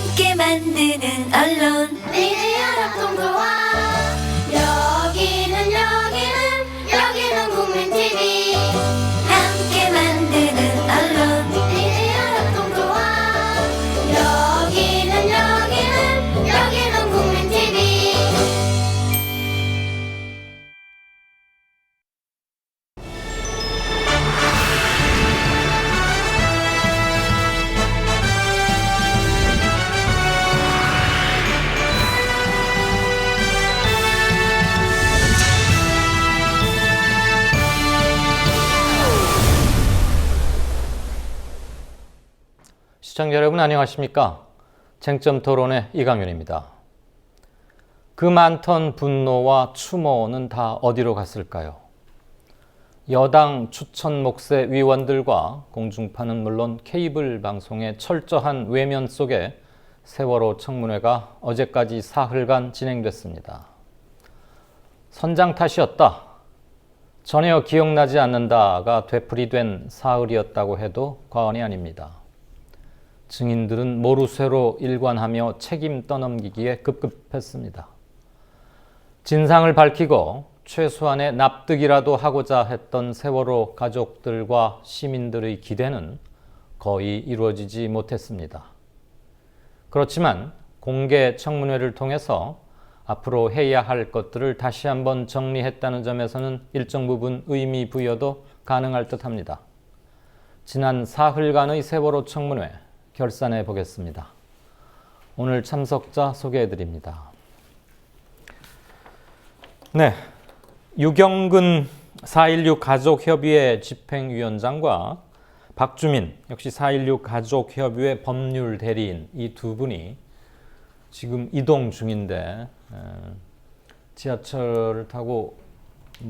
함께 만드는 언론 니네 연합동조화 여기는 국민 TV 함께 만드는 언론 니네 연합동조화 여기는 국민 TV 시청자 여러분 안녕하십니까? 쟁점 토론의 이강윤입니다. 그 많던 분노와 추모는 다 어디로 갔을까요? 여당 추천 몫의 위원들과 공중파는 물론 케이블 방송의 철저한 외면 속에 세월호 청문회가 어제까지 사흘간 진행됐습니다. 선장 탓이었다. 전혀 기억나지 않는다가 되풀이된 사흘이었다고 해도 과언이 아닙니다. 증인들은 모르쇠로 일관하며 책임 떠넘기기에 급급했습니다. 진상을 밝히고 최소한의 납득이라도 하고자 했던 세월호 가족들과 시민들의 기대는 거의 이루어지지 못했습니다. 그렇지만 공개 청문회를 통해서 앞으로 해야 할 것들을 다시 한번 정리했다는 점에서는 일정 부분 의미 부여도 가능할 듯합니다. 지난 사흘간의 세월호 청문회 결산해 보겠습니다. 오늘 참석자 소개해 드립니다. 네, 유경근 4.16 가족협의회 집행위원장과 박주민 역시 4.16 가족협의회 법률 대리인 이 두 분이 지금 이동 중인데 지하철을 타고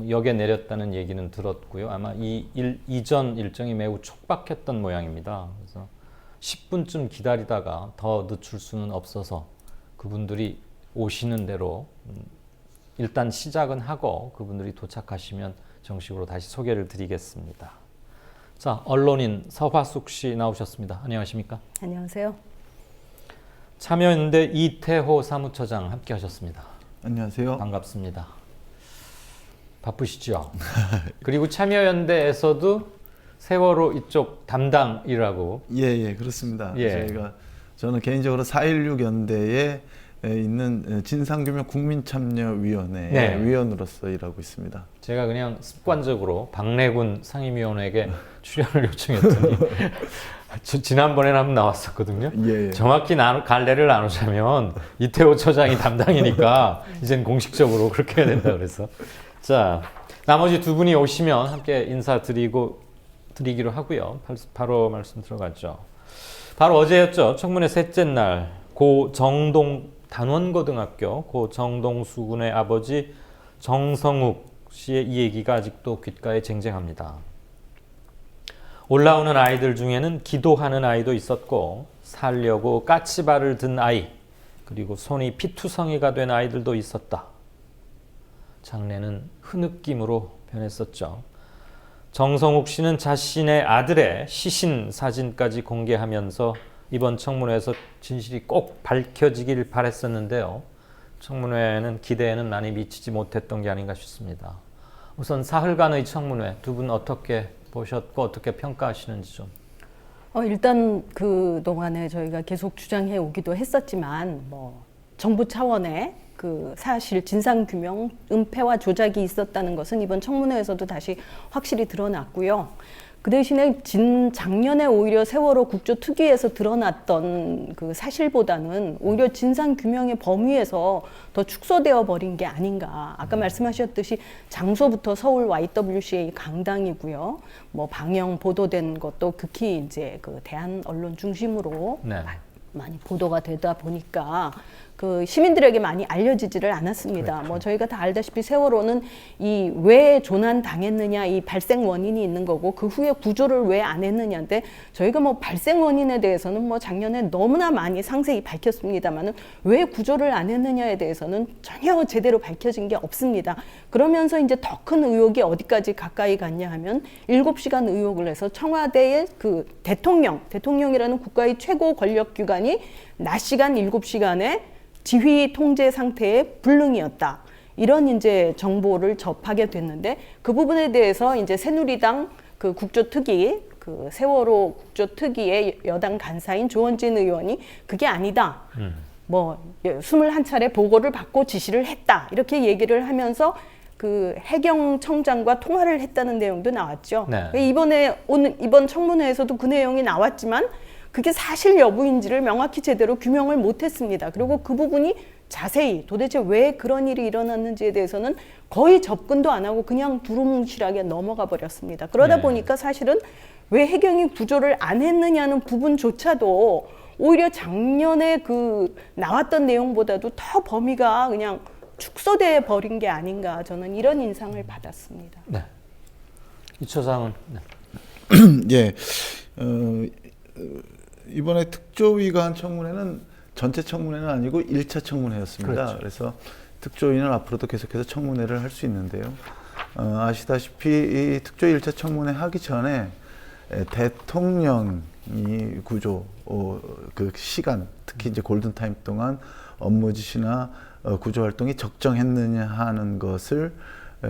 역에 내렸다는 얘기는 들었고요. 아마 이전 일정이 매우 촉박했던 모양입니다. 그래서 10분쯤 기다리다가 더 늦출 수는 없어서 그분들이 오시는 대로 일단 시작은 하고 그분들이 도착하시면 정식으로 다시 소개를 드리겠습니다. 자, 언론인 서화숙 씨 나오셨습니다. 안녕하십니까? 안녕하세요. 참여연대 이태호 사무처장 함께 하셨습니다. 안녕하세요. 반갑습니다. 바쁘시죠? 그리고 참여연대에서도 세월호 이쪽 담당이라고. 예, 그렇습니다. 예. 저는 개인적으로 4.16 연대에 있는 진상규명 국민참여위원회 네. 위원으로서 일하고 있습니다. 제가 그냥 습관적으로 박래군 상임위원에게 출연을 요청했더니 지난번에는 한번 나왔었거든요. 예. 정확히 갈래를 나누자면 이태호 처장이 담당이니까 이젠 공식적으로 그렇게 해야 된다 그래서. 자, 나머지 두 분이 오시면 함께 드리기로 하고요. 바로 말씀 들어가죠. 바로 어제였죠. 청문회 셋째 날 고 정동 단원고등학교 고 정동수 군의 아버지 정성욱 씨의 이 얘기가 아직도 귓가에 쟁쟁합니다. 올라오는 아이들 중에는 기도하는 아이도 있었고 살려고 까치발을 든 아이 그리고 손이 피투성이가 된 아이들도 있었다. 장례는 흐느낌으로 변했었죠. 정성욱 씨는 자신의 아들의 시신 사진까지 공개하면서 이번 청문회에서 진실이 꼭 밝혀지길 바랬었는데요. 청문회는 기대에는 많이 미치지 못했던 게 아닌가 싶습니다. 우선 사흘간의 청문회 두 분 어떻게 보셨고 어떻게 평가하시는지 좀. 일단 그 동안에 저희가 계속 주장해 오기도 했었지만 정부 차원의 그 사실 진상 규명, 은폐와 조작이 있었다는 것은 이번 청문회에서도 다시 확실히 드러났고요. 그 대신에 작년에 오히려 세월호 국조특위에서 드러났던 그 사실보다는 오히려 진상 규명의 범위에서 더 축소되어 버린 게 아닌가. 아까 말씀하셨듯이 장소부터 서울 YWCA 강당이고요. 방영 보도된 것도 극히 이제 그 대한 언론 중심으로 네. 많이 보도가 되다 보니까 그 시민들에게 많이 알려지지를 않았습니다. 뭐 저희가 다 알다시피 세월호는 이 왜 조난 당했느냐 이 발생 원인이 있는 거고 그 후에 구조를 왜 안 했느냐인데 저희가 뭐 발생 원인에 대해서는 뭐 작년에 너무나 많이 상세히 밝혔습니다만은 왜 구조를 안 했느냐에 대해서는 전혀 제대로 밝혀진 게 없습니다. 그러면서 이제 더 큰 의혹이 어디까지 가까이 갔냐 하면 7시간 의혹을 해서 청와대의 그 대통령이라는 국가의 최고 권력 기관이 낮 시간 7시간에 지휘 통제 상태의 불능이었다. 이런 이제 정보를 접하게 됐는데 그 부분에 대해서 이제 새누리당 그 국조특위 그 세월호 국조특위의 여당 간사인 조원진 의원이 그게 아니다. 뭐 21차례 보고를 받고 지시를 했다. 이렇게 얘기를 하면서 그 해경청장과 통화를 했다는 내용도 나왔죠. 네. 이번 청문회에서도 그 내용이 나왔지만 그게 사실 여부인지를 명확히 제대로 규명을 못했습니다. 그리고 그 부분이 자세히 도대체 왜 그런 일이 일어났는지에 대해서는 거의 접근도 안 하고 그냥 두루뭉실하게 넘어가 버렸습니다. 그러다 네. 보니까 사실은 왜 해경이 구조를 안 했느냐는 부분조차도 오히려 작년에 그 나왔던 내용보다도 더 범위가 그냥 축소돼 버린 게 아닌가 저는 이런 인상을 받았습니다. 네. 이 처장은 네. 예. 이번에 특조위가 한 청문회는 전체 청문회는 아니고 1차 청문회였습니다. 그렇죠. 그래서 특조위는 앞으로도 계속해서 청문회를 할 수 있는데요. 아시다시피 이 특조위 1차 청문회 하기 전에 대통령이 구조 그 시간 특히 이제 골든타임 동안 업무 지시나 구조 활동이 적정했느냐 하는 것을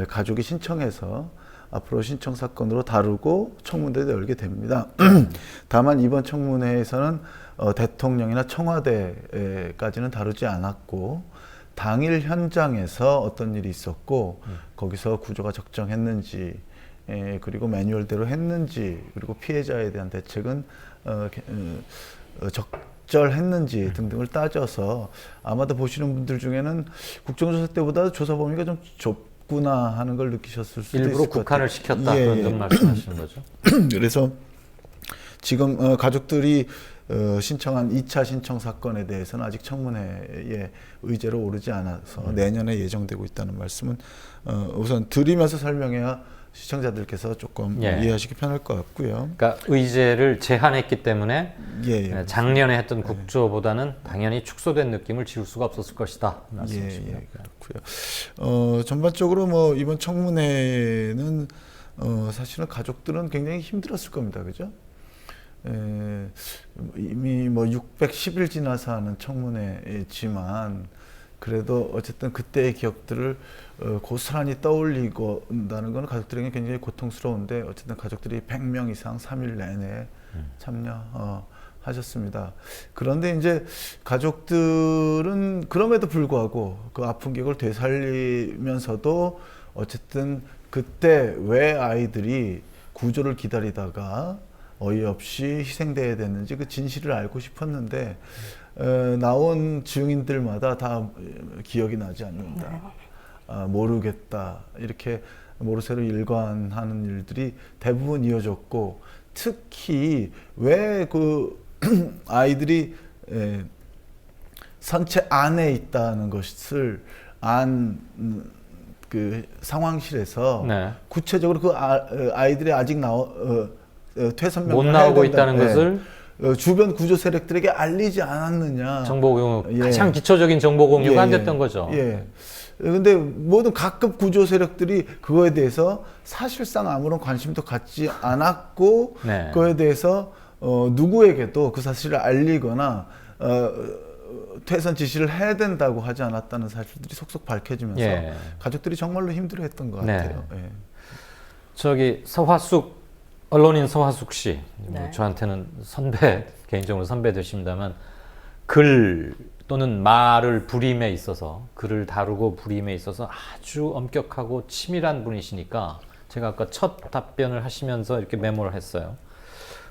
가족이 신청해서 앞으로 신청 사건으로 다루고 청문회도 열게 됩니다. 다만 이번 청문회에서는 대통령이나 청와대까지는 다루지 않았고 당일 현장에서 어떤 일이 있었고 거기서 구조가 적정했는지 그리고 매뉴얼대로 했는지 그리고 피해자에 대한 대책은 적절했는지 등등을 따져서 아마도 보시는 분들 중에는 국정조사 때보다 조사 범위가 좀 좁구나 하는 걸 느끼셨을 수도 있을 일부러 것 국한을 같아요. 시켰다 예, 그런 점 말씀하시는 거죠. 그래서 지금 가족들이 신청한 2차 신청 사건에 대해서는 아직 청문회에 의제로 오르지 않아서 내년에 예정되고 있다는 말씀은 우선 드리면서 설명해야 시청자들께서 조금 예. 이해하시기 편할 것 같고요. 그러니까 의제를 제한했기 때문에 예. 작년에 했던 국조보다는 당연히 축소된 느낌을 지울 수가 없었을 것이다 말씀이십니다. 예, 그렇고요. 전반적으로 뭐 이번 청문회는 사실은 가족들은 굉장히 힘들었을 겁니다, 그죠? 이미 뭐 610일 지나서 하는 청문회지만 그래도 어쨌든 그때의 기억들을 고스란히 떠올리고 온다는 건 가족들에게 굉장히 고통스러운데 어쨌든 가족들이 100명 이상 3일 내내 참여하셨습니다. 그런데 이제 가족들은 그럼에도 불구하고 그 아픈 기억을 되살리면서도 어쨌든 그때 왜 아이들이 구조를 기다리다가 어이없이 희생돼야 됐는지 그 진실을 알고 싶었는데 나온 증인들마다 다 기억이 나지 않는다. 모르겠다. 이렇게 모르쇠로 일관하는 일들이 대부분 이어졌고 특히 왜 그 아이들이 선체 안에 있다는 것을 그 상황실에서 네. 구체적으로 그 아이들이 아직 퇴선명 못 나오고 있다는 것을 주변 구조 세력들에게 알리지 않았느냐. 정보 공유, 예. 가장 기초적인 정보 공유가 예, 안 됐던 거죠. 예. 근데 모든 각급 구조 세력들이 그거에 대해서 사실상 아무런 관심도 갖지 않았고 네. 그거에 대해서 누구에게도 그 사실을 알리거나 퇴선 지시를 해야 된다고 하지 않았다는 사실들이 속속 밝혀지면서 예. 가족들이 정말로 힘들어했던 것 네. 같아요. 예. 저기 언론인 서화숙 씨, 네. 저한테는 개인적으로 선배 되십니다만 글 또는 말을 부림에 있어서 글을 다루고 부림에 있어서 아주 엄격하고 치밀한 분이시니까 제가 아까 첫 답변을 하시면서 이렇게 메모를 했어요.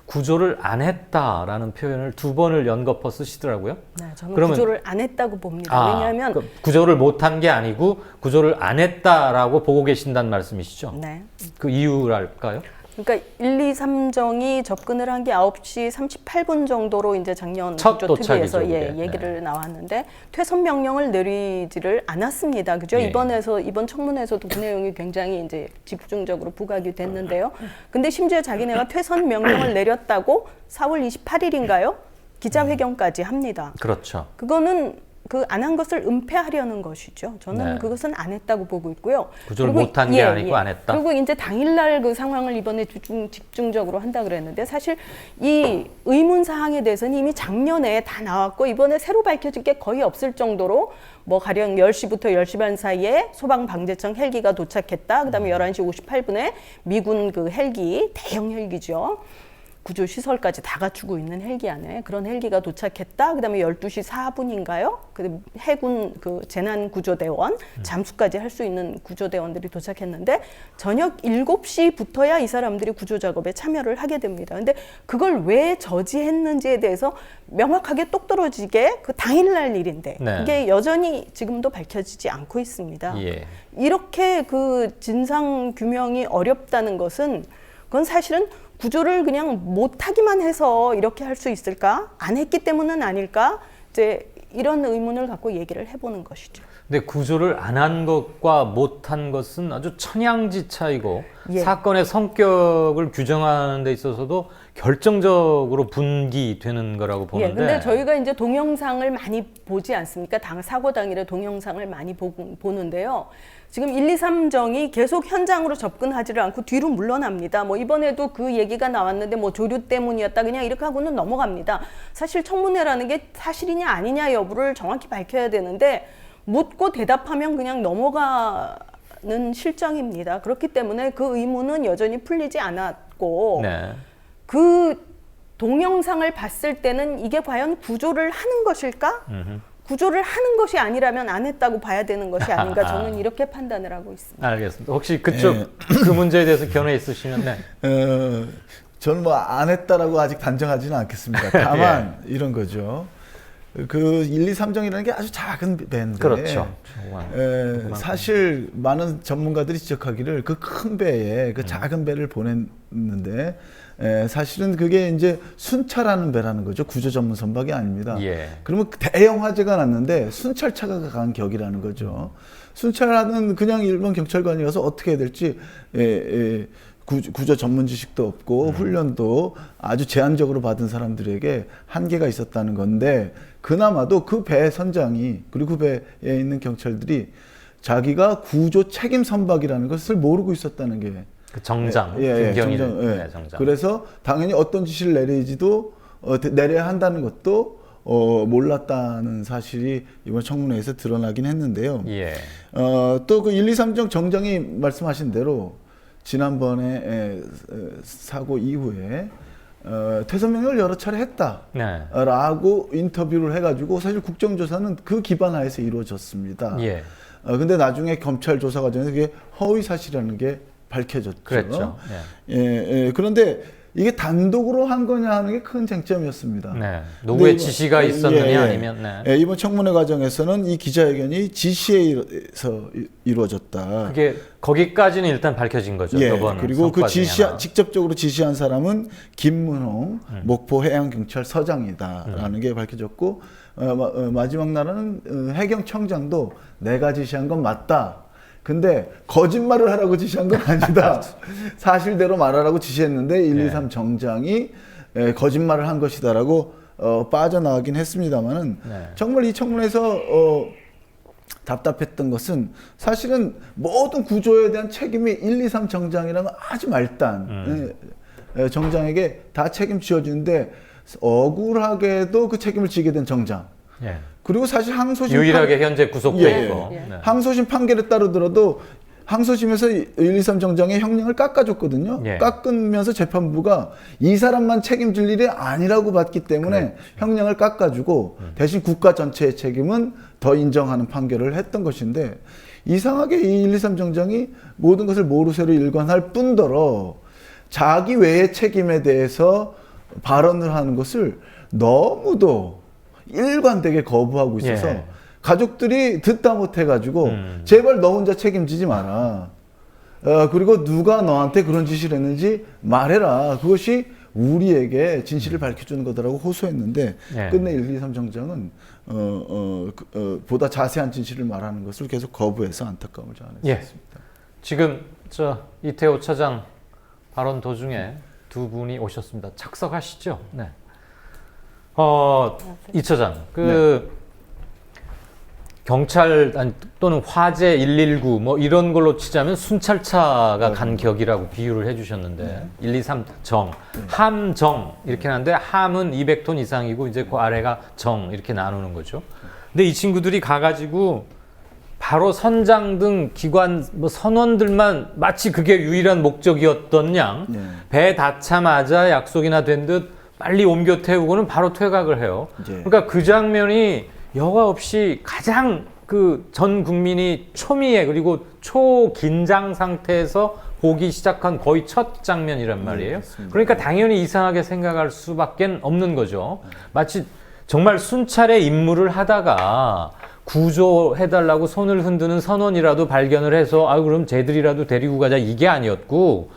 구조를 안 했다라는 표현을 2번을 연거푸 쓰시더라고요. 네, 저는 그러면- 구조를 안 했다고 봅니다. 왜냐하면 그 구조를 못한 게 아니고 구조를 안 했다라고 보고 계신다는 말씀이시죠? 네. 그 이유랄까요? 그러니까 1, 2, 3정이 접근을 한 게 9시 38분 정도로 이제 작년 첫 구조특위에서 도착이죠, 그게. 얘기를 나왔는데 퇴선 명령을 내리지를 않았습니다. 그죠? 예. 이번 청문회에서도 그 내용이 굉장히 이제 집중적으로 부각이 됐는데요. 근데 심지어 자기네가 퇴선 명령을 내렸다고 4월 28일인가요? 기자회견까지 합니다. 그렇죠. 그거는 그 안 한 것을 은폐하려는 것이죠. 저는 네. 그것은 안 했다고 보고 있고요. 구조를 그리고 못한 게 아니고 안 했다. 그리고 이제 당일날 그 상황을 이번에 집중적으로 한다 그랬는데 사실 이 의문 사항에 대해서는 이미 작년에 다 나왔고 이번에 새로 밝혀질 게 거의 없을 정도로 뭐 가령 10시부터 10시 반 사이에 소방방재청 헬기가 도착했다. 그다음에 11시 58분에 미군 그 헬기, 대형 헬기죠. 구조 시설까지 다 갖추고 있는 헬기 안에 그런 헬기가 도착했다. 그다음에 12시 4분인가요? 그 해군 그 재난 구조대원 잠수까지 할 수 있는 구조대원들이 도착했는데 저녁 7시부터야 이 사람들이 구조 작업에 참여를 하게 됩니다. 근데 그걸 왜 저지했는지에 대해서 명확하게 똑 떨어지게 그 당일날 일인데 네. 그게 여전히 지금도 밝혀지지 않고 있습니다. 예. 이렇게 그 진상 규명이 어렵다는 것은 그건 사실은 구조를 그냥 못하기만 해서 이렇게 할 수 있을까? 안 했기 때문은 아닐까? 이제 이런 의문을 갖고 얘기를 해보는 것이죠. 근데 구조를 안 한 것과 못한 것은 아주 천양지 차이고 예. 사건의 성격을 규정하는 데 있어서도 결정적으로 분기되는 거라고 보는데. 예, 근데 저희가 이제 동영상을 많이 보지 않습니까? 사고 당일에 동영상을 많이 보는데요. 지금 1, 2, 3정이 계속 현장으로 접근하지를 않고 뒤로 물러납니다. 뭐 이번에도 그 얘기가 나왔는데 뭐 조류 때문이었다 그냥 이렇게 하고는 넘어갑니다. 사실 청문회라는 게 사실이냐 아니냐 여부를 정확히 밝혀야 되는데 묻고 대답하면 그냥 넘어가는 실정입니다. 그렇기 때문에 그 의문은 여전히 풀리지 않았고 네. 그 동영상을 봤을 때는 이게 과연 구조를 하는 것일까? 구조를 하는 것이 아니라면 안 했다고 봐야 되는 것이 아닌가 저는 이렇게 판단을 하고 있습니다. 알겠습니다. 혹시 그쪽 그 문제에 대해서 견해 있으시면 네. 저는 뭐 안 했다라고 아직 단정하지는 않겠습니다. 다만 이런 거죠. 그 1, 2, 3정이라는 게 아주 작은 배인데 그렇죠. 사실 많은 전문가들이 지적하기를 그 큰 배에 그 작은 배를 보냈는데 사실은 그게 이제 순찰하는 배라는 거죠. 구조 전문 선박이 아닙니다. 예. 그러면 대형 화재가 났는데 순찰차가 간 격이라는 거죠. 순찰하는 그냥 일반 경찰관이 가서 어떻게 해야 될지 구조 전문 지식도 없고 훈련도 아주 제한적으로 받은 사람들에게 한계가 있었다는 건데 그나마도 그 배 선장이 그리고 그 배에 있는 경찰들이 자기가 구조 책임 선박이라는 것을 모르고 있었다는 게 그 정장, 정장. 네, 정장. 그래서 당연히 어떤 지시를 내리지도 내려야 한다는 것도 몰랐다는 사실이 이번 청문회에서 드러나긴 했는데요. 예. 또 그 1, 2, 3정 정장이 말씀하신 대로 지난번에 사고 이후에 퇴선 명령을 여러 차례 했다라고 인터뷰를 해가지고 사실 국정조사는 그 기반 하에서 이루어졌습니다. 예. 근데 나중에 검찰 조사 과정에서 그게 허위 사실이라는 게 밝혀졌죠. 그랬죠. 그런데 이게 단독으로 한 거냐 하는 게 큰 쟁점이었습니다. 네. 누구의 지시가 있었느냐 아니면 네. 이번 청문회 과정에서는 이 기자회견이 지시에 의해서 이루어졌다. 그게 거기까지는 일단 밝혀진 거죠. 이번 그리고 그 성과 중에 직접적으로 지시한 사람은 김문홍 목포 해양경찰서장이다라는 게 밝혀졌고 마지막 날은 해경청장도 내가 지시한 건 맞다. 근데 거짓말을 하라고 지시한 건 아니다. 사실대로 말하라고 지시했는데 1, 2, 3 정장이 거짓말을 한 것이다라고 빠져나가긴 했습니다만은 정말 이 청문회에서 답답했던 것은 사실은 모든 구조에 대한 책임이 1, 2, 3 정장이라는 아주 말단 정장에게 다 책임 지어주는데 억울하게도 그 책임을 지게 된 정장. 예. 그리고 사실 항소심 유일하게 현재 구속돼 있고 네. 항소심 판결에 따르더라도 항소심에서 1, 2, 3 정장의 형량을 깎아줬거든요. 깎으면서 재판부가 이 사람만 책임질 일이 아니라고 봤기 때문에 형량을 깎아주고 대신 국가 전체의 책임은 더 인정하는 판결을 했던 것인데 이상하게 이 1, 2, 3 정장이 모든 것을 모르쇠로 일관할 뿐더러 자기 외의 책임에 대해서 발언을 하는 것을 너무도 일관되게 거부하고 있어서 가족들이 듣다 못해가지고 제발 너 혼자 책임지지 마라. 그리고 누가 너한테 그런 짓을 했는지 말해라. 그것이 우리에게 진실을 밝혀주는 거다라고 호소했는데 네. 끝내 123 정장은 보다 자세한 진실을 말하는 것을 계속 거부해서 안타까움을 자아냈습니다. 지금 이태호 차장 발언 도중에 두 분이 오셨습니다. 착석하시죠? 네. 이 차장, 경찰 또는 화재 119 뭐 이런 걸로 치자면 순찰차가 간 격이라고 비유를 해주셨는데 123 정, 함정 이렇게 하는데 함은 200톤 이상이고 이제 그 아래가 정 이렇게 나누는 거죠. 근데 이 친구들이 가가지고 바로 선장 등 기관 뭐 선원들만 마치 그게 유일한 목적이었던 양 배 닿자마자 약속이나 된 듯 빨리 옮겨 태우고는 바로 퇴각을 해요. 그러니까 그 장면이 여과 없이 가장 그 전 국민이 초미에 그리고 초긴장 상태에서 보기 시작한 거의 첫 장면이란 말이에요. 그러니까 당연히 이상하게 생각할 수밖에 없는 거죠. 마치 정말 순찰의 임무를 하다가 구조해달라고 손을 흔드는 선원이라도 발견을 해서 그럼 쟤들이라도 데리고 가자 이게 아니었고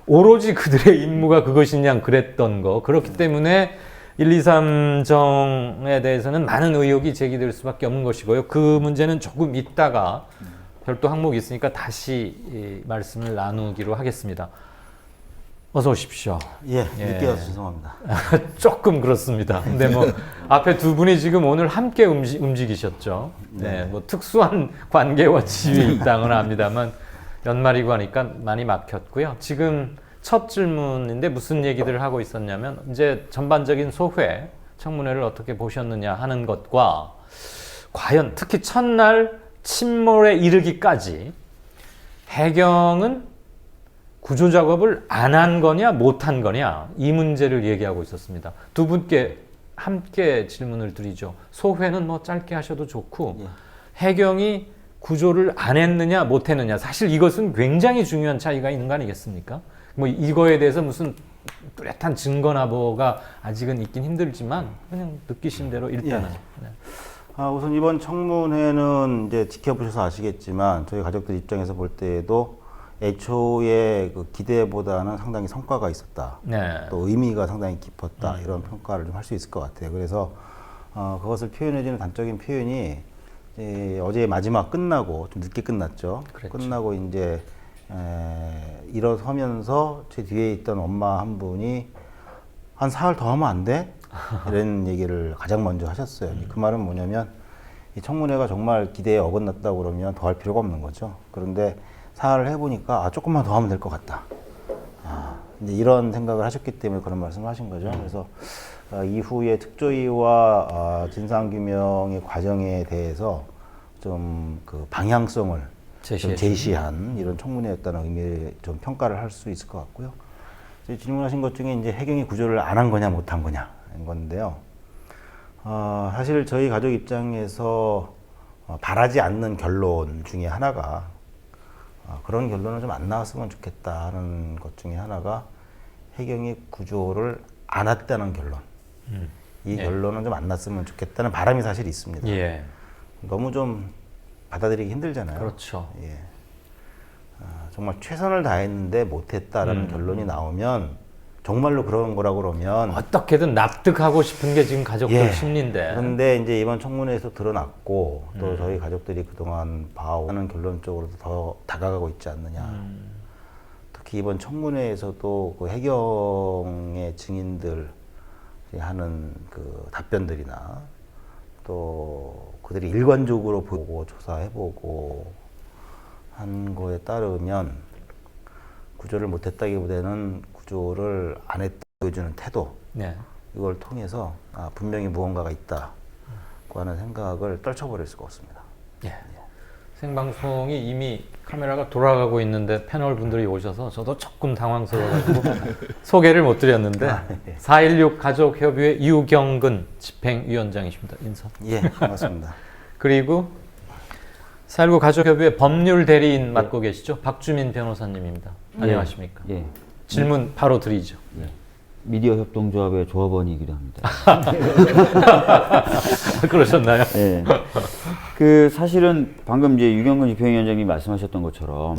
오로지 그들의 임무가 그것이냐 그랬던 거. 그렇기 때문에 123정에 대해서는 많은 의혹이 제기될 수밖에 없는 것이고요. 그 문제는 조금 있다가 별도 항목이 있으니까 다시 말씀을 나누기로 하겠습니다. 어서 오십시오. 늦게 와서 죄송합니다. 조금 그렇습니다. 근데 뭐 앞에 두 분이 지금 오늘 함께 움직이셨죠. 네, 뭐 특수한 관계와 지위에 있다고는 합니다만 연말이고 하니까 많이 막혔고요. 지금 첫 질문인데 무슨 얘기들을 하고 있었냐면 이제 전반적인 소회, 청문회를 어떻게 보셨느냐 하는 것과 과연 특히 첫날 침몰에 이르기까지 해경은 구조 작업을 안 한 거냐 못 한 거냐 이 문제를 얘기하고 있었습니다. 두 분께 함께 질문을 드리죠. 소회는 뭐 짧게 하셔도 좋고 해경이 구조를 안 했느냐 못 했느냐 사실 이것은 굉장히 중요한 차이가 있는 거 아니겠습니까? 뭐 이거에 대해서 무슨 뚜렷한 증거나 뭐가 아직은 있긴 힘들지만 그냥 느끼신 대로 일단은 우선 이번 청문회는 이제 지켜보셔서 아시겠지만 저희 가족들 입장에서 볼 때에도 애초에 그 기대보다는 상당히 성과가 있었다. 또 의미가 상당히 깊었다. 이런 평가를 좀 할 수 있을 것 같아요. 그래서 그것을 표현해주는 단적인 표현이 어제 마지막 끝나고 좀 늦게 끝났죠. 그랬죠. 끝나고 이제 일어서면서 제 뒤에 있던 엄마 한 분이 한 사흘 더 하면 안 돼? 이런 얘기를 가장 먼저 하셨어요. 그 말은 뭐냐면 이 청문회가 정말 기대에 어긋났다고 그러면 더 할 필요가 없는 거죠. 그런데 사흘을 해보니까 조금만 더 하면 될 것 같다. 이제 이런 생각을 하셨기 때문에 그런 말씀을 하신 거죠. 그래서 이후에 특조위와 진상규명의 과정에 대해서 좀 그 방향성을 좀 제시한 이런 청문회였다는 의미의 좀 평가를 할 수 있을 것 같고요. 질문하신 것 중에 이제 해경이 구조를 안 한 거냐 못 한 거냐 인 건데요. 사실 저희 가족 입장에서 바라지 않는 결론 중에 하나가 그런 결론은 좀 안 나왔으면 좋겠다 하는 것 중에 하나가 해경이 구조를 안 했다는 결론. 이 결론은 좀 안 났으면 좋겠다는 바람이 사실 있습니다. 너무 좀 받아들이기 힘들잖아요. 그렇죠. 정말 최선을 다했는데 못했다라는 결론이 나오면 정말로 그런 거라고 그러면 어떻게든 납득하고 싶은 게 지금 가족들 심리인데. 그런데 이제 이번 청문회에서 드러났고 또 저희 가족들이 그동안 봐오는 결론 쪽으로도 더 다가가고 있지 않느냐. 특히 이번 청문회에서도 그 해경의 증인들 하는 그 답변들이나 또 그들이 일관적으로 보고 조사해보고 한 거에 따르면 구조를 못했다기보다는 구조를 안 했다 보여주는 태도 이걸 통해서 분명히 무언가가 있다고 하는 생각을 떨쳐버릴 수가 없습니다. 생방송이 이미 카메라가 돌아가고 있는데 패널 분들이 오셔서 저도 조금 당황스러워가지고 소개를 못 드렸는데 4.16 가족협의회 유경근 집행위원장이십니다. 인사. 반갑습니다. 그리고 4.19 가족협의회 법률 대리인 맡고 계시죠? 박주민 변호사님입니다. 안녕하십니까? 질문 바로 드리죠. 미디어 협동조합의 조합원이기도 합니다. 그러셨나요? 그 사실은 방금 이제 유경근 집행위원장님 말씀하셨던 것처럼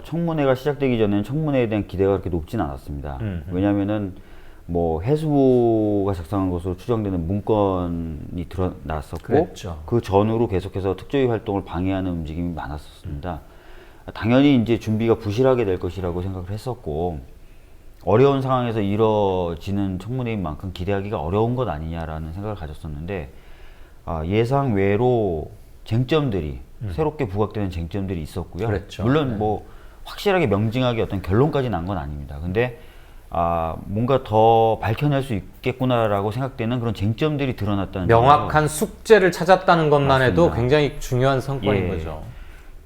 청문회가 시작되기 전에는 청문회에 대한 기대가 그렇게 높진 않았습니다. 왜냐하면은 뭐 해수부가 작성한 것으로 추정되는 문건이 드러났었고 그랬죠. 그 전후로 계속해서 특조위 활동을 방해하는 움직임이 많았었습니다. 당연히 이제 준비가 부실하게 될 것이라고 생각을 했었고 어려운 상황에서 이뤄지는 청문회인 만큼 기대하기가 어려운 것 아니냐라는 생각을 가졌었는데 예상 외로 쟁점들이 새롭게 부각되는 쟁점들이 있었고요. 그랬죠. 물론 네. 뭐 확실하게 명징하게 어떤 결론까지 난 건 아닙니다. 근데 뭔가 더 밝혀낼 수 있겠구나라고 생각되는 그런 쟁점들이 드러났다는 명확한 숙제를 찾았다는 것만 해도 맞습니다. 굉장히 중요한 성과인 예. 거죠.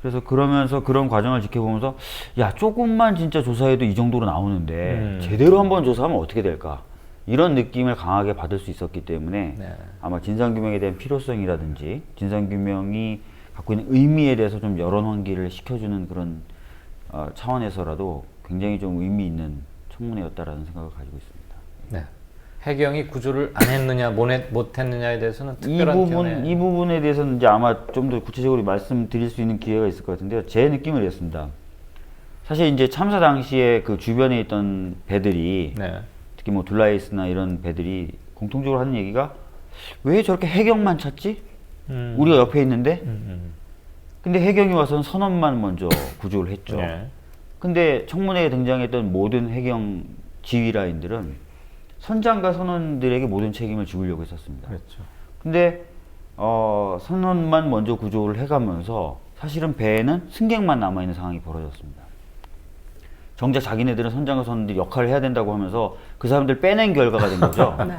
그래서 그러면서 그런 과정을 지켜보면서 야 조금만 진짜 조사해도 이 정도로 나오는데 제대로 한번 조사하면 어떻게 될까 이런 느낌을 강하게 받을 수 있었기 때문에 네. 아마 진상규명에 대한 필요성이라든지 진상규명이 갖고 있는 의미에 대해서 좀 여론 환기를 시켜주는 그런 차원에서라도 굉장히 좀 의미 있는 청문회였다라는 생각을 가지고 있습니다. 네. 해경이 구조를 안 했느냐 못 했느냐에 대해서는 특별한 견해. 이 부분에 대해서는 이제 아마 좀 더 구체적으로 말씀드릴 수 있는 기회가 있을 것 같은데요. 제 느낌을 이랬습니다. 사실 이제 참사 당시에 그 주변에 있던 배들이 네. 특히 뭐 둘라이스나 이런 배들이 공통적으로 하는 얘기가 왜 저렇게 해경만 찾지? 우리가 옆에 있는데? 근데 해경이 와서는 선원만 먼저 구조를 했죠. 네. 근데 청문회에 등장했던 모든 해경 지휘라인들은 선장과 선원들에게 모든 책임을 지우려고 했었습니다. 그렇죠. 근데 선원만 먼저 구조를 해가면서 사실은 배에는 승객만 남아있는 상황이 벌어졌습니다. 정작 자기네들은 선장과 선원들이 역할을 해야 된다고 하면서 그 사람들 빼낸 결과가 된 거죠. 네.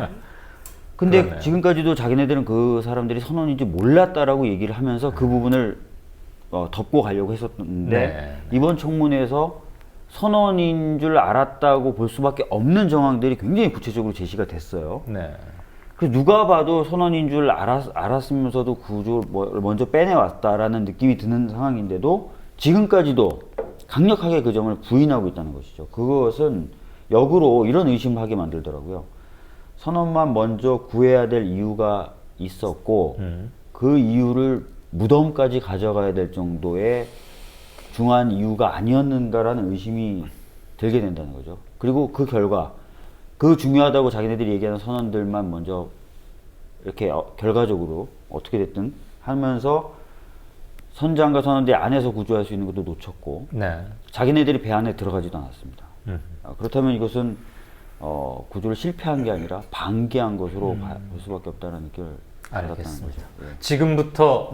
근데 그러네요. 지금까지도 자기네들은 그 사람들이 선원인지 몰랐다라고 얘기를 하면서 그 부분을 덮고 가려고 했었는데 네. 이번 청문회에서 선원인 줄 알았다고 볼 수밖에 없는 정황들이 굉장히 구체적으로 제시가 됐어요. 네. 그래서 누가 봐도 선원인 줄 알았으면서도 구조를 먼저 빼내왔다라는 느낌이 드는 상황인데도 지금까지도 강력하게 그 점을 부인하고 있다는 것이죠. 그것은 역으로 이런 의심을 하게 만들더라고요. 선원만 먼저 구해야 될 이유가 있었고 그 이유를 무덤까지 가져가야 될 정도의 중요한 이유가 아니었는가라는 의심이 들게 된다는 거죠. 그리고 그 결과 그 중요하다고 자기네들이 얘기하는 선원들만 먼저 이렇게 결과적으로 어떻게 됐든 하면서 선장과 선원들이 안에서 구조할 수 있는 것도 놓쳤고 네. 자기네들이 배 안에 들어가지도 않았습니다. 그렇다면 이것은 구조를 실패한 게 아니라 방기한 것으로 볼 수밖에 없다는 느낌을 받았다는 알겠습니다. 거죠. 예. 지금부터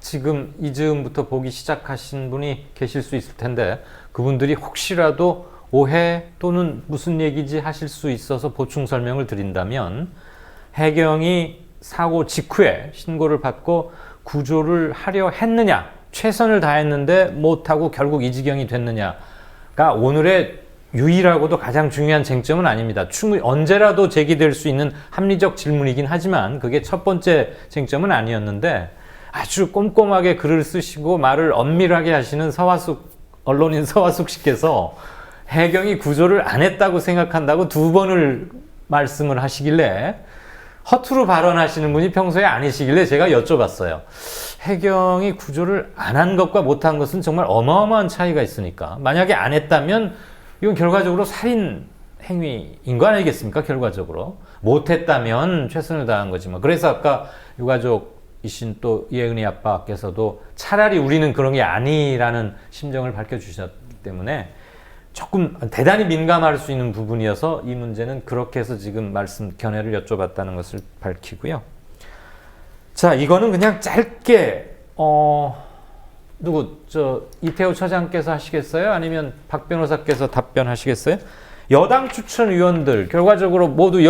지금 이즈음부터 보기 시작하신 분이 계실 수 있을 텐데 그분들이 혹시라도 오해 또는 무슨 얘기지 하실 수 있어서 보충 설명을 드린다면 해경이 사고 직후에 신고를 받고 구조를 하려 했느냐 최선을 다했는데 못하고 결국 이 지경이 됐느냐가 오늘의 유일하고도 가장 중요한 쟁점은 아닙니다. 충분히 언제라도 제기될 수 있는 합리적 질문이긴 하지만 그게 첫 번째 쟁점은 아니었는데 아주 꼼꼼하게 글을 쓰시고 말을 엄밀하게 하시는 언론인 서화숙 씨께서 해경이 구조를 안 했다고 생각한다고 2번을 말씀을 하시길래 허투루 발언하시는 분이 평소에 아니시길래 제가 여쭤봤어요. 해경이 구조를 안 한 것과 못한 것은 정말 어마어마한 차이가 있으니까 만약에 안 했다면 이건 결과적으로 살인 행위인 거 아니겠습니까? 결과적으로 못했다면 최선을 다한 거지만 그래서 아까 유가족이신 또 이혜은이 아빠께서도 차라리 우리는 그런 게 아니라는 심정을 밝혀주셨기 때문에 조금 대단히 민감할 수 있는 부분이어서 이 문제는 그렇게 해서 지금 견해를 여쭤봤다는 것을 밝히고요. 자, 이거는 그냥 짧게 이태호 처장께서 하시겠어요? 아니면 박 변호사께서 답변하시겠어요? 여당 추천 위원들 결과적으로 모두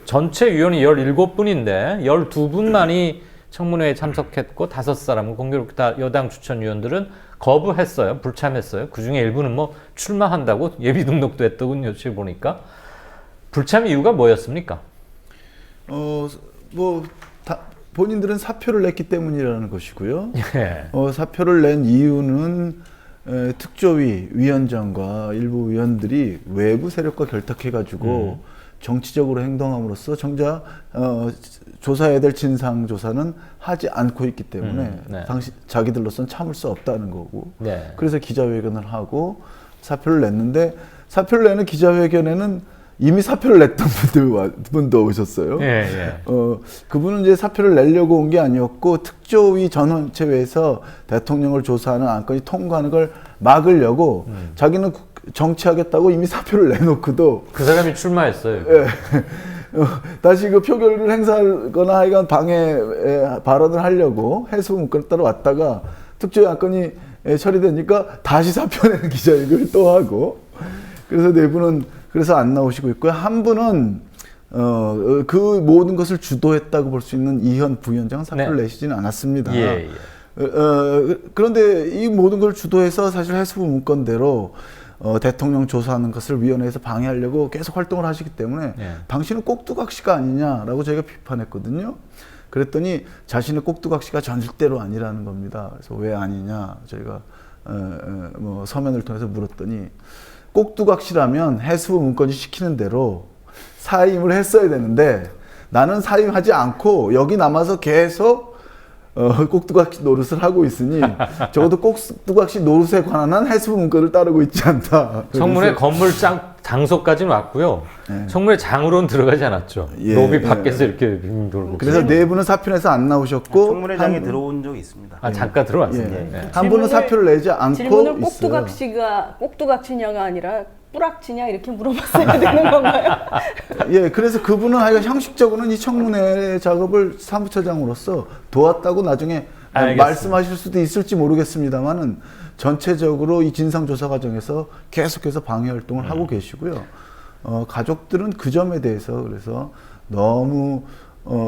전체 위원이 17분인데 12분만이 청문회에 참석했고 5사람은 공교롭게 다 여당 추천 위원들은 거부했어요. 불참했어요. 그중에 일부는 뭐 출마한다고 예비 등록도 했더군요. 지금 보니까. 불참 이유가 뭐였습니까? 본인들은 사표를 냈기 때문이라는 것이고요. 예. 사표를 낸 이유는 특조위 위원장과 일부 위원들이 외부 세력과 결탁해가지고 정치적으로 행동함으로써 정작 조사해야 될 진상 조사는 하지 않고 있기 때문에 네. 자기들로서는 참을 수 없다는 거고 네. 그래서 기자회견을 하고 사표를 냈는데 사표를 내는 기자회견에는 이미 사표를 냈던 분도 오셨어요. 예, 예. 그분은 이제 사표를 내려고 온 게 아니었고 특조위 전원체회에서 대통령을 조사하는 안건이 통과하는 걸 막으려고 자기는 정치하겠다고 이미 사표를 내놓고도 그 사람이 출마했어요. 예. 다시 그 표결을 행사하거나 하여간 방해 발언을 하려고 해수 문건을 따라 왔다가 특조위 안건이 처리되니까 다시 사표 내는 기자회견을 또 하고 그래서 네 분은 그래서 안 나오시고 있고요. 한 분은 그 모든 것을 주도했다고 볼 수 있는 이현 부위원장은 사표를 네. 내시지는 않았습니다. 예, 예. 그런데 이 모든 걸 주도해서 사실 해수부 문건대로 대통령 조사하는 것을 위원회에서 방해하려고 계속 활동을 하시기 때문에 예. 당신은 꼭두각시가 아니냐라고 저희가 비판했거든요. 그랬더니 자신의 꼭두각시가 전술대로 아니라는 겁니다. 그래서 왜 아니냐 저희가 뭐 서면을 통해서 물었더니 꼭두각시라면 해수부 문건이 시키는 대로 사임을 했어야 되는데 나는 사임하지 않고 여기 남아서 계속 꼭두각시 노릇을 하고 있으니 적어도 꼭두각시 노릇에 관한 해수부 문건을 따르고 있지 않다. 청문회 건물 장소까지는 왔고요. 네. 청문회 장으로는 들어가지 않았죠. 예, 로비 밖에서 이렇게 돌고. 그래서 네 분은 사표내서 안 나오셨고 청문회장에 한 분- 들어온 적이 있습니다. 잠깐 들어왔습니다. 예. 네. 한 분은 사표를 내지 않고 질문을 있어요. 꼭두각시냐가 아니라 뿌락치냐 이렇게 물어봤어야 되는 건가요? 예, 그래서 그분은 하여간 형식적으로는 이 청문회 작업을 사무처장으로서 도왔다고 나중에 알겠습니다. 말씀하실 수도 있을지 모르겠습니다만은 전체적으로 이 진상조사 과정에서 계속해서 방해 활동을 하고 계시고요. 가족들은 그 점에 대해서 그래서 너무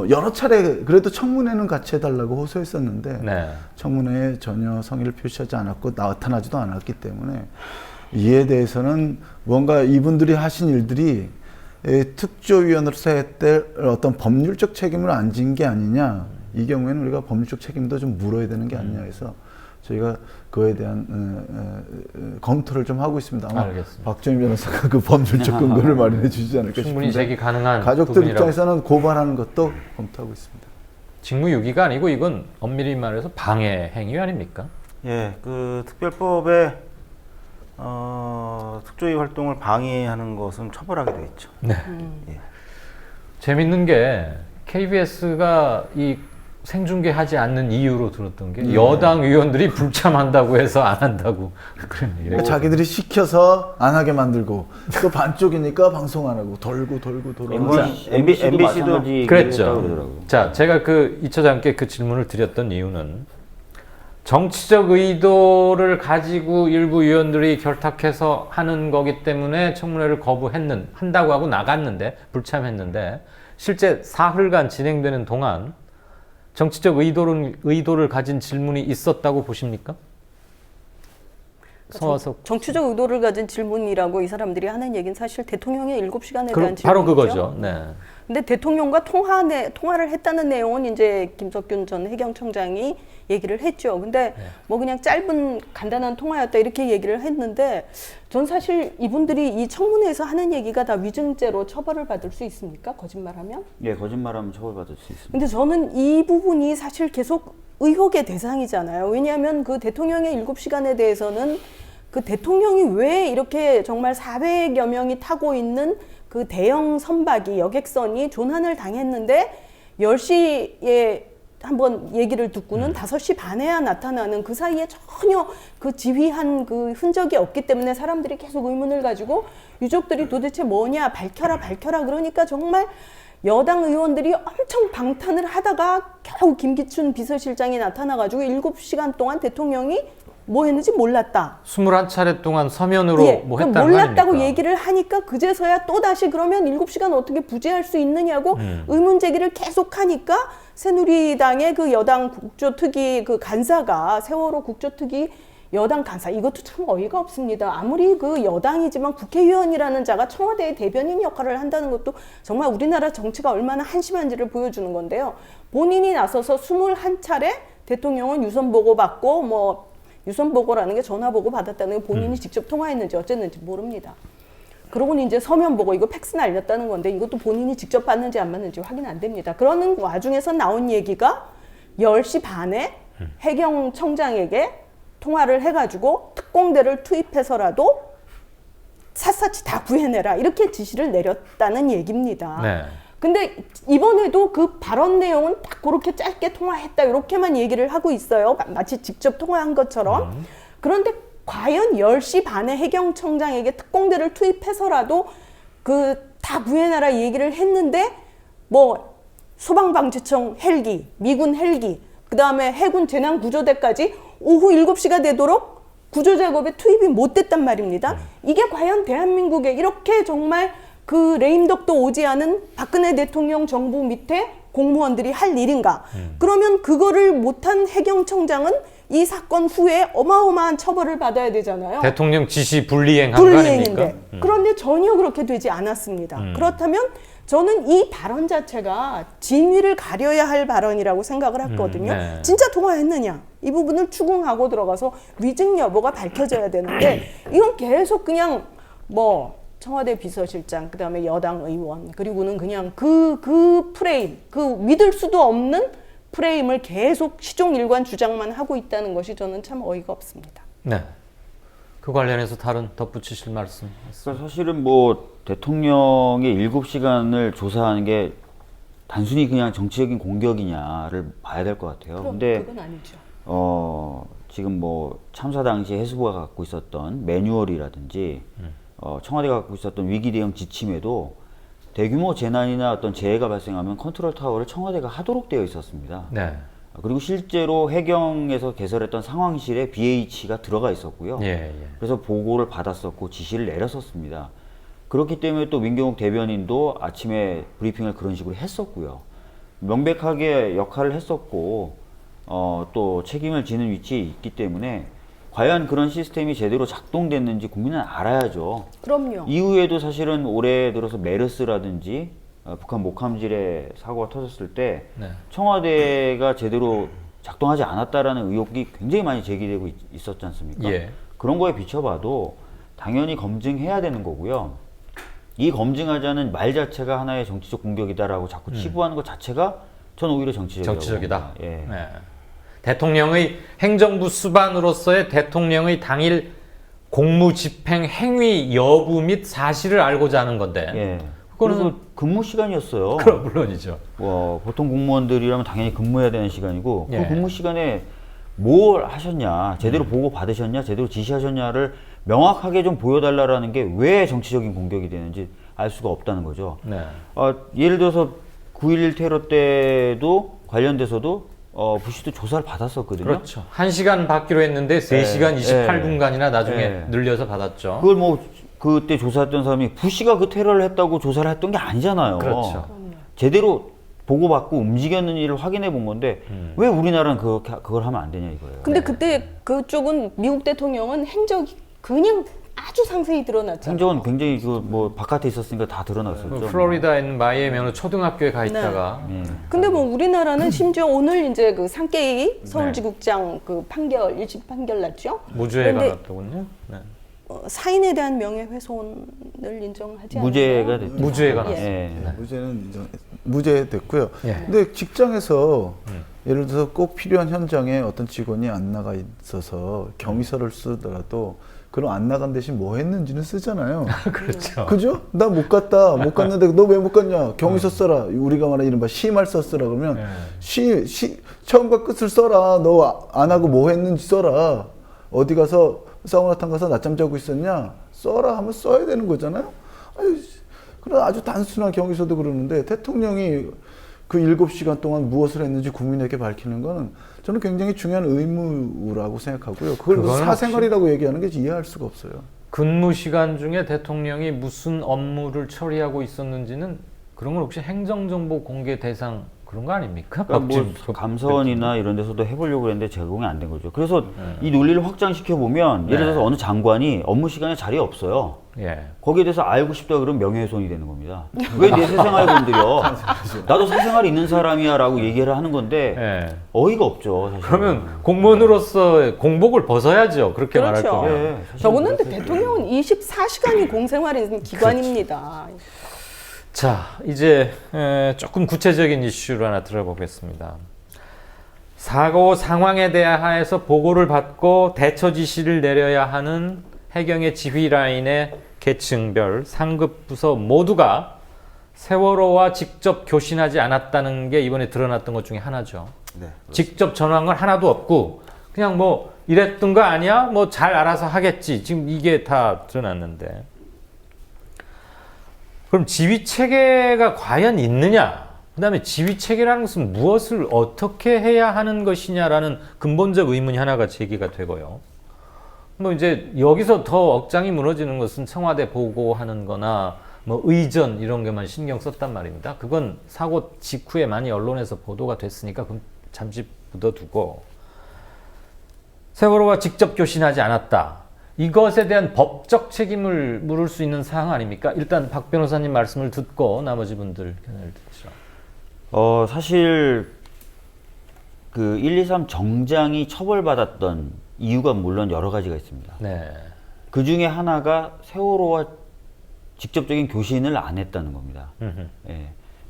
여러 차례 그래도 청문회는 같이 해달라고 호소했었는데 네. 청문회에 전혀 성의를 표시하지 않았고 나타나지도 않았기 때문에 이에 대해서는 뭔가 이분들이 하신 일들이 특조위원으로서 했을 어떤 법률적 책임을 안 진 게 아니냐 이 경우에는 우리가 법률적 책임도 좀 물어야 되는 게 아니냐 해서 저희가 그에 대한 검토를 좀 하고 있습니다. 아마 알겠습니다. 박정희 변호사가 그 법률적 근거를 마련해 주시지 않을까 충분히 싶은데 제기 가능한 가족들 부분이라고. 입장에서는 고발하는 것도 검토하고 있습니다. 직무유기가 아니고 이건 엄밀히 말해서 방해 행위 아닙니까? 예, 그 특별법에 특조위 활동을 방해하는 것은 처벌하게 되어 있죠. 네. 예. 재밌는 게 KBS가 이 생중계하지 않는 이유로 들었던 게 여당 의원들이 불참한다고 해서 안 한다고 그런 얘기를 그러니까 자기들이 시켜서 안 하게 만들고 또 반쪽이니까 방송 안 하고 돌고 MBC도 마찬가지 얘기를 했다고 그랬죠. 그러더라고요. 자, 제가 그 이 처장께 그 질문을 드렸던 이유는 정치적 의도를 가지고 일부 의원들이 결탁해서 하는 거기 때문에 청문회를 한다고 하고 나갔는데 불참했는데 실제 사흘간 진행되는 동안 정치적 의도를 가진 질문이 있었다고 보십니까? 서화석 정치적 의도를 가진 질문이라고 이 사람들이 하는 얘기는 사실 대통령의 7시간에 대한 질문이죠. 바로 그거죠. 네. 근데 대통령과 통화를 했다는 내용은 이제 김석균 전 해경청장이 얘기를 했죠. 근데 뭐 그냥 짧은 간단한 통화였다 이렇게 얘기를 했는데 전 사실 이분들이 이 청문회에서 하는 얘기가 다 위증죄로 처벌을 받을 수 있습니까? 거짓말하면? 예, 거짓말하면 처벌받을 수 있습니다. 근데 저는 이 부분이 사실 계속 의혹의 대상이잖아요. 왜냐하면 그 대통령의 7시간에 대해서는 그 대통령이 왜 이렇게 정말 400여 명이 타고 있는 그 대형 선박이 여객선이 조난을 당했는데 10시에 한번 얘기를 듣고는 5시 반에야 나타나는 그 사이에 전혀 그 지휘한 그 흔적이 없기 때문에 사람들이 계속 의문을 가지고 유족들이 도대체 뭐냐 밝혀라 그러니까 정말 여당 의원들이 엄청 방탄을 하다가 겨우 김기춘 비서실장이 나타나가지고 7시간 동안 대통령이 뭐 했는지 몰랐다. 21차례 동안 서면으로 예, 뭐 그럼 했다는 몰랐다고 거 아닙니까? 얘기를 하니까 그제서야 또다시 그러면 7시간 어떻게 부재할 수 있느냐고 의문 제기를 계속하니까 새누리당의 그 여당 국조특위 그 간사가 세월호 국조특위 여당 간사 이것도 참 어이가 없습니다. 아무리 그 여당이지만 국회의원이라는 자가 청와대의 대변인 역할을 한다는 것도 정말 우리나라 정치가 얼마나 한심한지를 보여주는 건데요. 본인이 나서서 21차례 대통령은 유선 보고 받고 뭐 유선 보고라는 게 전화 보고 받았다는 게 본인이 직접 통화했는지 어쨌는지 모릅니다. 그러고는 이제 서면 보고 이거 팩스 날렸다는 건데 이것도 본인이 직접 받는지 안 받는지 확인 안 됩니다. 그러는 와중에서 나온 얘기가 10시 반에 해경청장에게 통화를 해가지고 특공대를 투입해서라도 샅샅이 다 구해내라 이렇게 지시를 내렸다는 얘기입니다. 네. 근데 이번에도 그 발언 내용은 딱 그렇게 짧게 통화했다 이렇게만 얘기를 하고 있어요. 마치 직접 통화한 것처럼. 그런데 과연 10시 반에 해경청장에게 특공대를 투입해서라도 그 다 구해내라 얘기를 했는데 뭐 소방방재청 헬기, 미군 헬기, 그 다음에 해군 재난구조대까지 오후 7시가 되도록 구조작업에 투입이 못 됐단 말입니다. 이게 과연 대한민국에 이렇게 정말 그 레임덕도 오지 않은 박근혜 대통령 정부 밑에 공무원들이 할 일인가? 그러면 그거를 못한 해경청장은 이 사건 후에 어마어마한 처벌을 받아야 되잖아요. 대통령 지시 불이행한 거 불이행인데. 아닙니까? 그런데 전혀 그렇게 되지 않았습니다. 그렇다면 저는 이 발언 자체가 진위를 가려야 할 발언이라고 생각을 했거든요. 네. 진짜 통화했느냐? 이 부분을 추궁하고 들어가서 위증 여부가 밝혀져야 되는데 이건 계속 그냥 뭐 청와대 비서실장, 그 다음에 여당 의원, 그리고는 그냥 그 프레임, 그 믿을 수도 없는 프레임을 계속 시종일관 주장만 하고 있다는 것이 저는 참 어이가 없습니다. 네. 그 관련해서 다른 덧붙이실 말씀. 그러니까 사실은 뭐 대통령의 7시간을 조사하는 게 단순히 그냥 정치적인 공격이냐를 봐야 될 것 같아요. 근데 그건 아니죠. 지금 뭐 참사 당시 해수부가 갖고 있었던 매뉴얼이라든지 청와대가 갖고 있었던 위기 대응 지침에도 대규모 재난이나 어떤 재해가 발생하면 컨트롤 타워를 청와대가 하도록 되어 있었습니다. 네. 그리고 실제로 해경에서 개설했던 상황실에 BH가 들어가 있었고요. 예. 그래서 보고를 받았었고 지시를 내렸었습니다. 그렇기 때문에 또 민경욱 대변인도 아침에 브리핑을 그런 식으로 했었고요. 명백하게 역할을 했었고 또 책임을 지는 위치에 있기 때문에 과연 그런 시스템이 제대로 작동됐는지 국민은 알아야죠. 그럼요. 이후에도 사실은 올해 들어서 메르스라든지 북한 목함질에 사고가 터졌을 때 네. 청와대가 제대로 작동하지 않았다라는 의혹이 굉장히 많이 제기되고 있었지 않습니까? 예. 그런 거에 비춰봐도 당연히 검증해야 되는 거고요. 이 검증하자는 말 자체가 하나의 정치적 공격이다라고 자꾸 치부하는 것 자체가 저는 오히려 정치적이다. 봅니다. 예. 네. 대통령의 행정부 수반으로서의 대통령의 당일 공무집행 행위 여부 및 사실을 알고자 하는 건데. 예. 그거는 그래서 근무 시간이었어요. 그럼 물론이죠. 보통 공무원들이라면 당연히 근무해야 되는 시간이고 예. 그 근무 시간에 뭘 하셨냐, 제대로 보고 받으셨냐, 제대로 지시하셨냐를 명확하게 좀 보여달라라는 게 왜 정치적인 공격이 되는지 알 수가 없다는 거죠. 네. 예를 들어서 9.11 테러 때도 관련돼서도 부시도 조사를 받았었거든요. 그렇죠. 1시간 받기로 했는데 3시간 예. 28분간이나 나중에 예. 늘려서 받았죠. 그걸 뭐 그때 조사했던 사람이 부시가 그 테러를 했다고 조사를 했던 게 아니잖아요. 그렇죠. 제대로 보고받고 움직였는지를 확인해 본 건데 왜 우리나라는 그걸 하면 안 되냐 이거예요. 근데 그때 그쪽은 미국 대통령은 행적이 그냥 아주 상세히 드러났잖아요. 행정은 굉장히 뭐 바깥에 있었으니까 다 드러났었죠. 그 플로리다에 있는 마이애미는 초등학교에 가 있다가 근데 뭐 우리나라는 심지어 오늘 이제 그 상케이 서울지국장 그 판결 1심 판결 났죠. 무죄가 그런데 났더군요. 네. 사인에 대한 명예훼손을 인정하지 않아요. 무죄가 됐죠. 무죄가 예. 났어요. 예. 무죄는 무죄됐고요. 예. 근데 직장에서 예를 들어서 꼭 필요한 현장에 어떤 직원이 안 나가 있어서 경위서를 쓰더라도 그럼 안 나간 대신 뭐 했는지는 쓰잖아요. 그렇죠. 그죠? 나 못 갔다. 못 갔는데 너 왜 못 갔냐? 경위서 써라. 우리가 말하는 이른바 시말 썼으라 그러면 처음과 끝을 써라. 너 안 하고 뭐 했는지 써라. 어디 가서 사우나탕 가서 낮잠 자고 있었냐? 써라 하면 써야 되는 거잖아요. 그런 아주 단순한 경위서도 그러는데 대통령이 그 7시간 동안 무엇을 했는지 국민에게 밝히는 거는 저는 굉장히 중요한 의무라고 생각하고요. 그걸 무슨 사생활이라고 얘기하는 게 이해할 수가 없어요. 근무 시간 중에 대통령이 무슨 업무를 처리하고 있었는지는 그런 건 혹시 행정정보 공개 대상 그런 거 아닙니까? 그러니까 뭐 법진- 감사원이나 이런 데서도 해보려고 했는데 제공이 안 된 거죠. 그래서 이 논리를 확장시켜 보면 예를 들어서 어느 장관이 업무 시간에 자리에 없어요. 예. 거기에 대해서 알고 싶다 그러면 명예훼손이 되는 겁니다. 왜 내 사생활 건드려? 나도 사생활이 있는 사람이야라고 얘기를 하는 건데 예. 어이가 없죠. 사실. 그러면 공무원으로서 공복을 벗어야죠. 그렇게 말할 그렇죠. 거면. 예, 사실은 저거는 그렇게 대통령은 24시간이 공생활인 기관입니다. 자, 이제 조금 구체적인 이슈를 하나 들어보겠습니다. 사고 상황에 대하여서 보고를 받고 대처 지시를 내려야 하는 해경의 지휘 라인의 계층별 상급 부서 모두가 세월호와 직접 교신하지 않았다는 게 이번에 드러났던 것 중에 하나죠. 네. 직접 전화한 건 하나도 없고 그냥 뭐 이랬던 거 아니야? 뭐 잘 알아서 하겠지. 지금 이게 다 드러났는데. 그럼 지휘 체계가 과연 있느냐? 그다음에 지휘 체계라는 것은 무엇을 어떻게 해야 하는 것이냐라는 근본적 의문이 하나가 제기가 되고요. 뭐 이제 여기서 더 억장이 무너지는 것은 청와대 보고하는 거나 뭐 의전 이런 게만 신경 썼단 말입니다. 그건 사고 직후에 많이 언론에서 보도가 됐으니까 그럼 잠시 묻어두고 세월호와 직접 교신하지 않았다. 이것에 대한 법적 책임을 물을 수 있는 사항 아닙니까? 일단 박 변호사님 말씀을 듣고 나머지 분들 견해를 듣죠. 사실 그 123 정장이 처벌받았던 이유가 물론 여러 가지가 있습니다. 네. 그 중에 하나가 세월호와 직접적인 교신을 안 했다는 겁니다. 음흠. 예.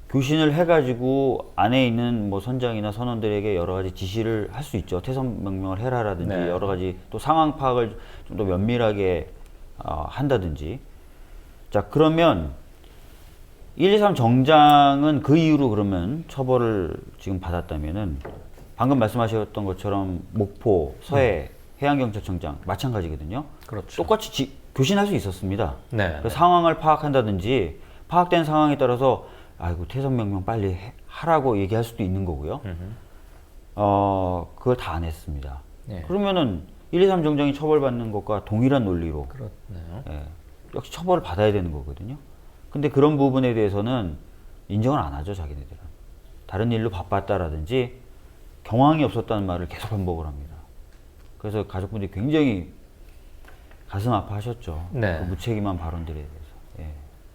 교신을 해가지고 안에 있는 뭐 선장이나 선원들에게 여러 가지 지시를 할 수 있죠. 퇴선 명령을 해라라든지 네. 여러 가지 또 상황 파악을 좀 더 면밀하게 한다든지. 자, 그러면 123 정장은 그 이유로 그러면 처벌을 지금 받았다면은 방금 말씀하셨던 것처럼 목포, 서해 해양경찰청장 마찬가지거든요. 그렇죠. 똑같이 교신할 수 있었습니다. 네. 그 상황을 파악한다든지 파악된 상황에 따라서 아이고 퇴선 명령 빨리 하라고 얘기할 수도 있는 거고요. 그걸 다 안 했습니다. 예. 그러면은 123 정장이 처벌받는 것과 동일한 논리로 그렇네요. 예, 역시 처벌을 받아야 되는 거거든요. 근데 그런 부분에 대해서는 인정을 안 하죠, 자기네들은. 다른 일로 바빴다라든지 경황이 없었다는 말을 계속 반복을 합니다. 그래서 가족분들이 굉장히 가슴 아파하셨죠. 네. 그 무책임한 발언들에 대해서. 예.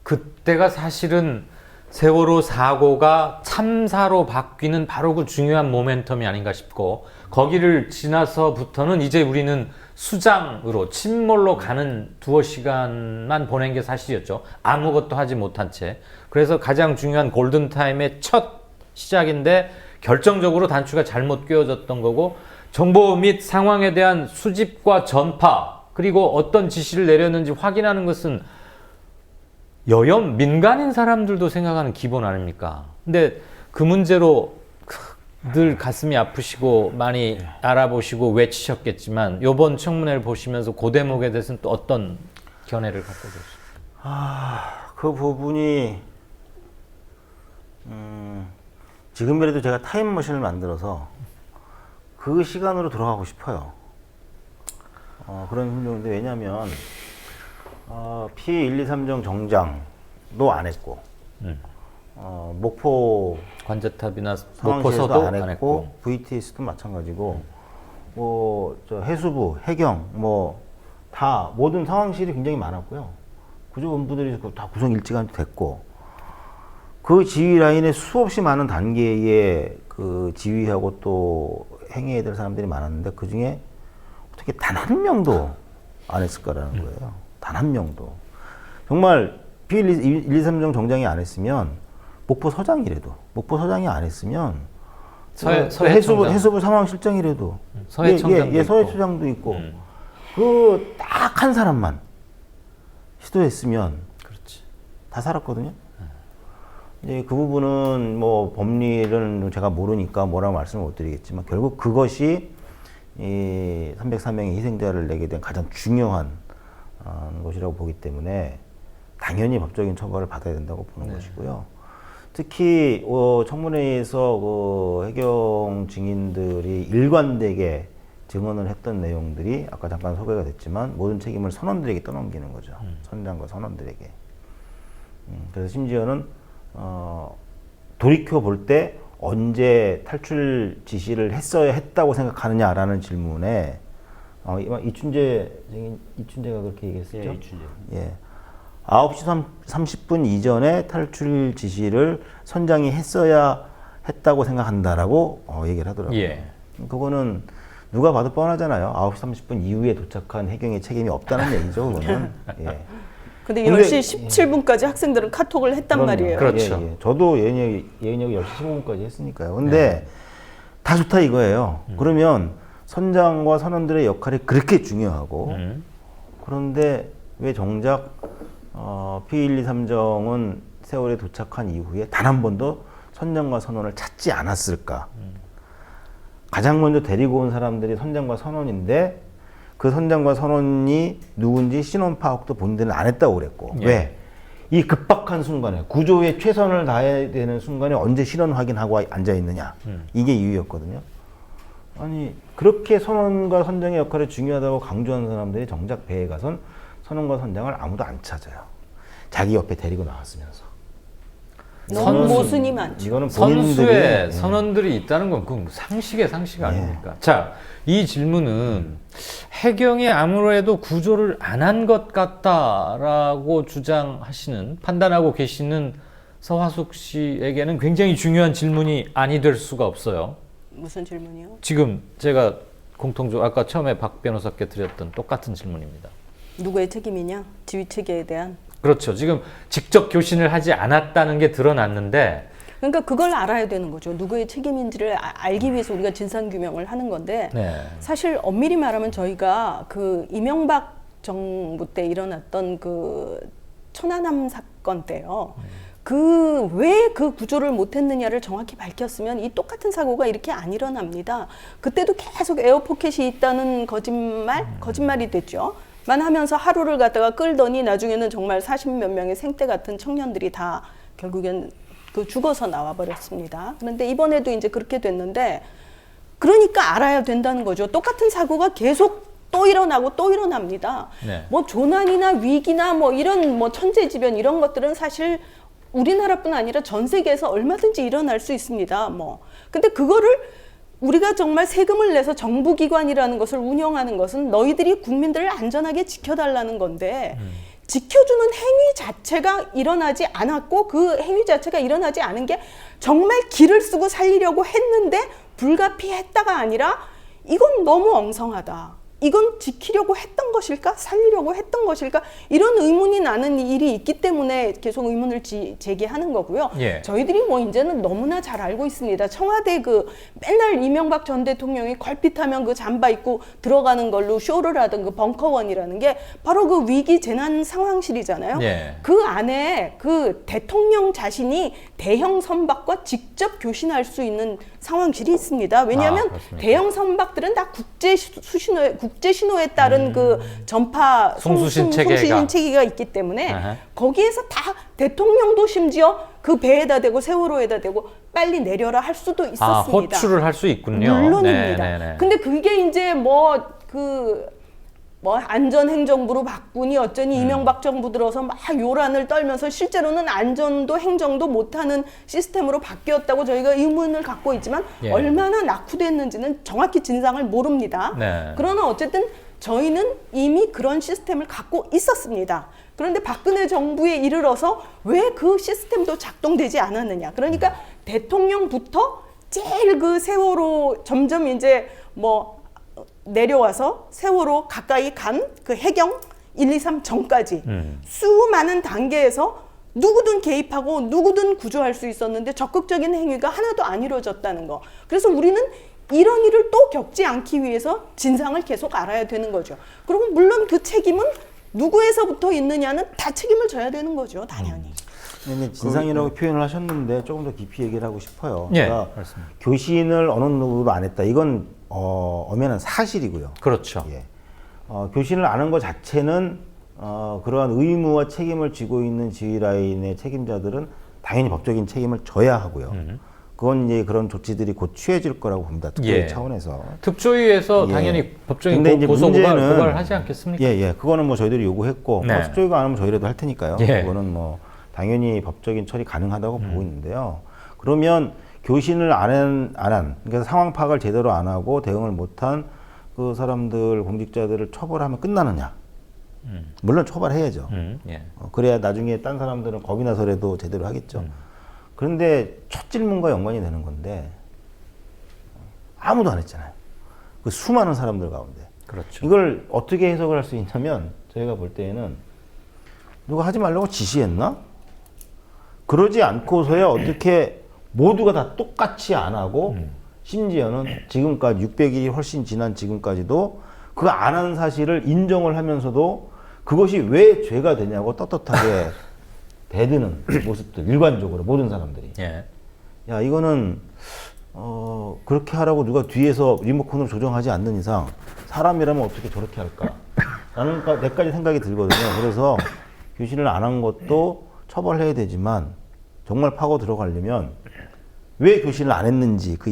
그때가 사실은 세월호 사고가 참사로 바뀌는 바로 그 중요한 모멘텀이 아닌가 싶고 거기를 지나서부터는 이제 우리는 수장으로 침몰로 가는 두어 시간만 보낸 게 사실이었죠. 아무것도 하지 못한 채. 그래서 가장 중요한 골든타임의 첫 시작인데 결정적으로 단추가 잘못 끼워졌던 거고 정보 및 상황에 대한 수집과 전파 그리고 어떤 지시를 내렸는지 확인하는 것은 여염 민간인 사람들도 생각하는 기본 아닙니까? 근데 그 문제로 늘 가슴이 아프시고 많이 알아보시고 외치셨겠지만 이번 청문회를 보시면서 그 대목에 대해서는 또 어떤 견해를 갖고 계십니까? 그 부분이 지금이라도 제가 타임머신을 만들어서 그 시간으로 돌아가고 싶어요. 그런 심정인데 왜냐하면 P123정 정장도 안 했고 목포 관제탑이나 상황실에서도 목포서도 안 했고 VTS도 마찬가지고 뭐 저 해수부, 해경 뭐 다 모든 상황실이 굉장히 많았고요. 구조본부들이 다 구성 일찌감치 됐고 그 지휘 라인에 수없이 많은 단계의 그 지휘하고 또 행해야 될 사람들이 많았는데 그 중에 어떻게 단 한 명도 안 했을까라는 거예요. 단 한 명도. 정말 P123정 정장이 안 했으면 목포 서장이라도 목포 서장이 안 했으면 해수부 상황실장이라도 서해청장도 서해청장도 있고 그 딱 한 사람만 시도했으면 그렇지. 다 살았거든요. 이제 그 부분은 뭐 법리를 제가 모르니까 뭐라고 말씀을 못 드리겠지만 결국 그것이 이 303명의 희생자를 내게 된 가장 중요한 것이라고 보기 때문에 당연히 법적인 처벌을 받아야 된다고 보는 것이고요. 특히 청문회에서 그 해경 증인들이 일관되게 증언을 했던 내용들이 아까 잠깐 소개가 됐지만 모든 책임을 선원들에게 떠넘기는 거죠. 선장과 선원들에게. 그래서 심지어는 돌이켜 볼 때 언제 탈출 지시를 했어야 했다고 생각하느냐라는 질문에 이춘재가 그렇게 얘기했었죠. 예, 이춘재. 예. 9시 30분 이전에 탈출 지시를 선장이 했어야 했다고 생각한다라고 얘기를 하더라고요. 예. 그거는 누가 봐도 뻔하잖아요. 9시 30분 이후에 도착한 해경의 책임이 없다는 얘기죠. 그거는. 예. 근데 근데- 10시 17분까지 학생들은 카톡을 했단 그럼요. 말이에요. 그렇죠. 예, 예. 저도 예은역이 10시 15분까지 했으니까요. 근데 다 좋다 이거예요. 그러면 선장과 선원들의 역할이 그렇게 중요하고 그런데 왜 정작 P123정은 세월에 도착한 이후에 단 한 번도 선장과 선원을 찾지 않았을까? 가장 먼저 데리고 온 사람들이 선장과 선원인데 그 선장과 선원이 누군지 신원 파악도 본인들은 안 했다고 그랬고 예. 왜? 이 급박한 순간에 구조에 최선을 다해야 되는 순간에 언제 신원 확인하고 앉아 있느냐 이게 이유였거든요. 아니 그렇게 선원과 선장의 역할이 중요하다고 강조하는 사람들이 정작 배에 가선 선원과 선장을 아무도 안 찾아요. 자기 옆에 데리고 나왔으면서. 너무 모순이 많죠. 이거는 선수에 본인들이 선원들이 있다는 건 그건 상식의 상식 예. 아닙니까? 자, 이 질문은 해경이 아무래도 구조를 안 한 것 같다라고 주장하시는 판단하고 계시는 서화숙 씨에게는 굉장히 중요한 질문이 아니 될 수가 없어요. 무슨 질문이요? 지금 제가 공통적으로 아까 처음에 박 변호사께 드렸던 똑같은 질문입니다. 누구의 책임이냐? 지휘 체계에 대한. 그렇죠. 지금 직접 교신을 하지 않았다는 게 드러났는데 그러니까 그걸 알아야 되는 거죠. 누구의 책임인지를 알기 위해서 우리가 진상 규명을 하는 건데 네. 사실 엄밀히 말하면 저희가 그 이명박 정부 때 일어났던 그 천안함 사건 때요. 그 왜 그 구조를 못했느냐를 정확히 밝혔으면 이 똑같은 사고가 이렇게 안 일어납니다. 그때도 계속 에어포켓이 있다는 거짓말이 됐죠. 만 하면서 하루를 갖다가 끌더니 나중에는 정말 40몇 명의 생떼 같은 청년들이 다 결국엔 그 죽어서 나와 버렸습니다. 그런데 이번에도 이제 그렇게 됐는데 그러니까 알아야 된다는 거죠. 똑같은 사고가 계속 또 일어나고 또 일어납니다. 네. 뭐 조난이나 위기나 뭐 이런 뭐 천재지변 이런 것들은 사실 우리나라뿐 아니라 전 세계에서 얼마든지 일어날 수 있습니다. 뭐 근데 그거를 우리가 정말 세금을 내서 정부기관이라는 것을 운영하는 것은 너희들이 국민들을 안전하게 지켜달라는 건데 지켜주는 행위 자체가 일어나지 않았고 그 행위 자체가 일어나지 않은 게 정말 기를 쓰고 살리려고 했는데 불가피했다가 아니라 이건 너무 엉성하다. 이건 지키려고 했던 것일까? 살리려고 했던 것일까? 이런 의문이 나는 일이 있기 때문에 계속 의문을 제기하는 거고요. 예. 저희들이 뭐 이제는 너무나 잘 알고 있습니다. 청와대 그 맨날 이명박 전 대통령이 걸핏하면 그 잠바 입고 들어가는 걸로 쇼를 하던 그 벙커원이라는 게 바로 그 위기 재난 상황실이잖아요. 예. 그 안에 그 대통령 자신이 대형 선박과 직접 교신할 수 있는 상황실이 있습니다. 왜냐하면 그렇습니까? 대형 선박들은 다 국제 신호에 따른 그 전파 송수신 체계가 있기 때문에 아하. 거기에서 다 대통령도 심지어 그 배에다 대고 세월호에다 대고 빨리 내려라 할 수도 있었습니다. 호출을 할 수 있군요. 물론입니다. 네. 근데 그게 이제 안전행정부로 바꾸니 어쩌니 이명박 정부 들어서 막 요란을 떨면서 실제로는 안전도 행정도 못하는 시스템으로 바뀌었다고 저희가 의문을 갖고 있지만 예. 얼마나 낙후됐는지는 정확히 진상을 모릅니다. 네. 그러나 어쨌든 저희는 이미 그런 시스템을 갖고 있었습니다. 그런데 박근혜 정부에 이르러서 왜 그 시스템도 작동되지 않았느냐. 그러니까 대통령부터 제일 그 세월호 점점 이제 내려와서 세월호 가까이 간 그 해경 1, 2, 3 전까지 수많은 단계에서 누구든 개입하고 누구든 구조할 수 있었는데 적극적인 행위가 하나도 안 이루어졌다는 거. 그래서 우리는 이런 일을 또 겪지 않기 위해서 진상을 계속 알아야 되는 거죠. 그리고 물론 그 책임은 누구에서부터 있느냐는 다 책임을 져야 되는 거죠, 당연히. 근데 진상이라고 표현을 하셨는데 조금 더 깊이 얘기를 하고 싶어요. 예, 그러니까 그렇습니다. 교신을 어느 누구도 안 했다. 이건 엄연한 사실이고요. 그렇죠. 예. 교신을 안 한 것 자체는 그러한 의무와 책임을 지고 있는 지휘라인의 책임자들은 당연히 법적인 책임을 져야 하고요. 그건 이제 그런 조치들이 곧 취해질 거라고 봅니다. 특조위 예. 차원에서. 특조위에서 예. 당연히 법적인 근데 이제 고발을 하지 않겠습니까? 예. 그거는 뭐 저희들이 요구했고 네. 특조위가 안 하면 저희라도 할 테니까요. 예. 그거는 뭐 당연히 법적인 처리 가능하다고 보고 있는데요. 그러면 교신을 안 한, 그러니까 상황 파악을 제대로 안 하고 대응을 못한 그 사람들, 공직자들을 처벌하면 끝나느냐? 물론 처벌해야죠. 예. 그래야 나중에 딴 사람들은 겁이 나서라도 제대로 하겠죠. 그런데 첫 질문과 연관이 되는 건데 아무도 안 했잖아요. 그 수많은 사람들 가운데. 그렇죠. 이걸 어떻게 해석을 할 수 있냐면 저희가 볼 때에는 누가 하지 말라고 지시했나? 그러지 않고서야 어떻게 모두가 다 똑같이 안 하고 심지어는 지금까지 600일이 훨씬 지난 지금까지도 그 안 한 사실을 인정을 하면서도 그것이 왜 죄가 되냐고 떳떳하게 대드는 모습들, 일관적으로 모든 사람들이. 예. 야, 이거는 그렇게 하라고 누가 뒤에서 리모컨으로 조정하지 않는 이상 사람이라면 어떻게 저렇게 할까? 라는 몇 가지 생각이 들거든요. 그래서 교신을 안 한 것도 처벌해야 되지만 정말 파고 들어가려면 왜 교신을 안 했는지 그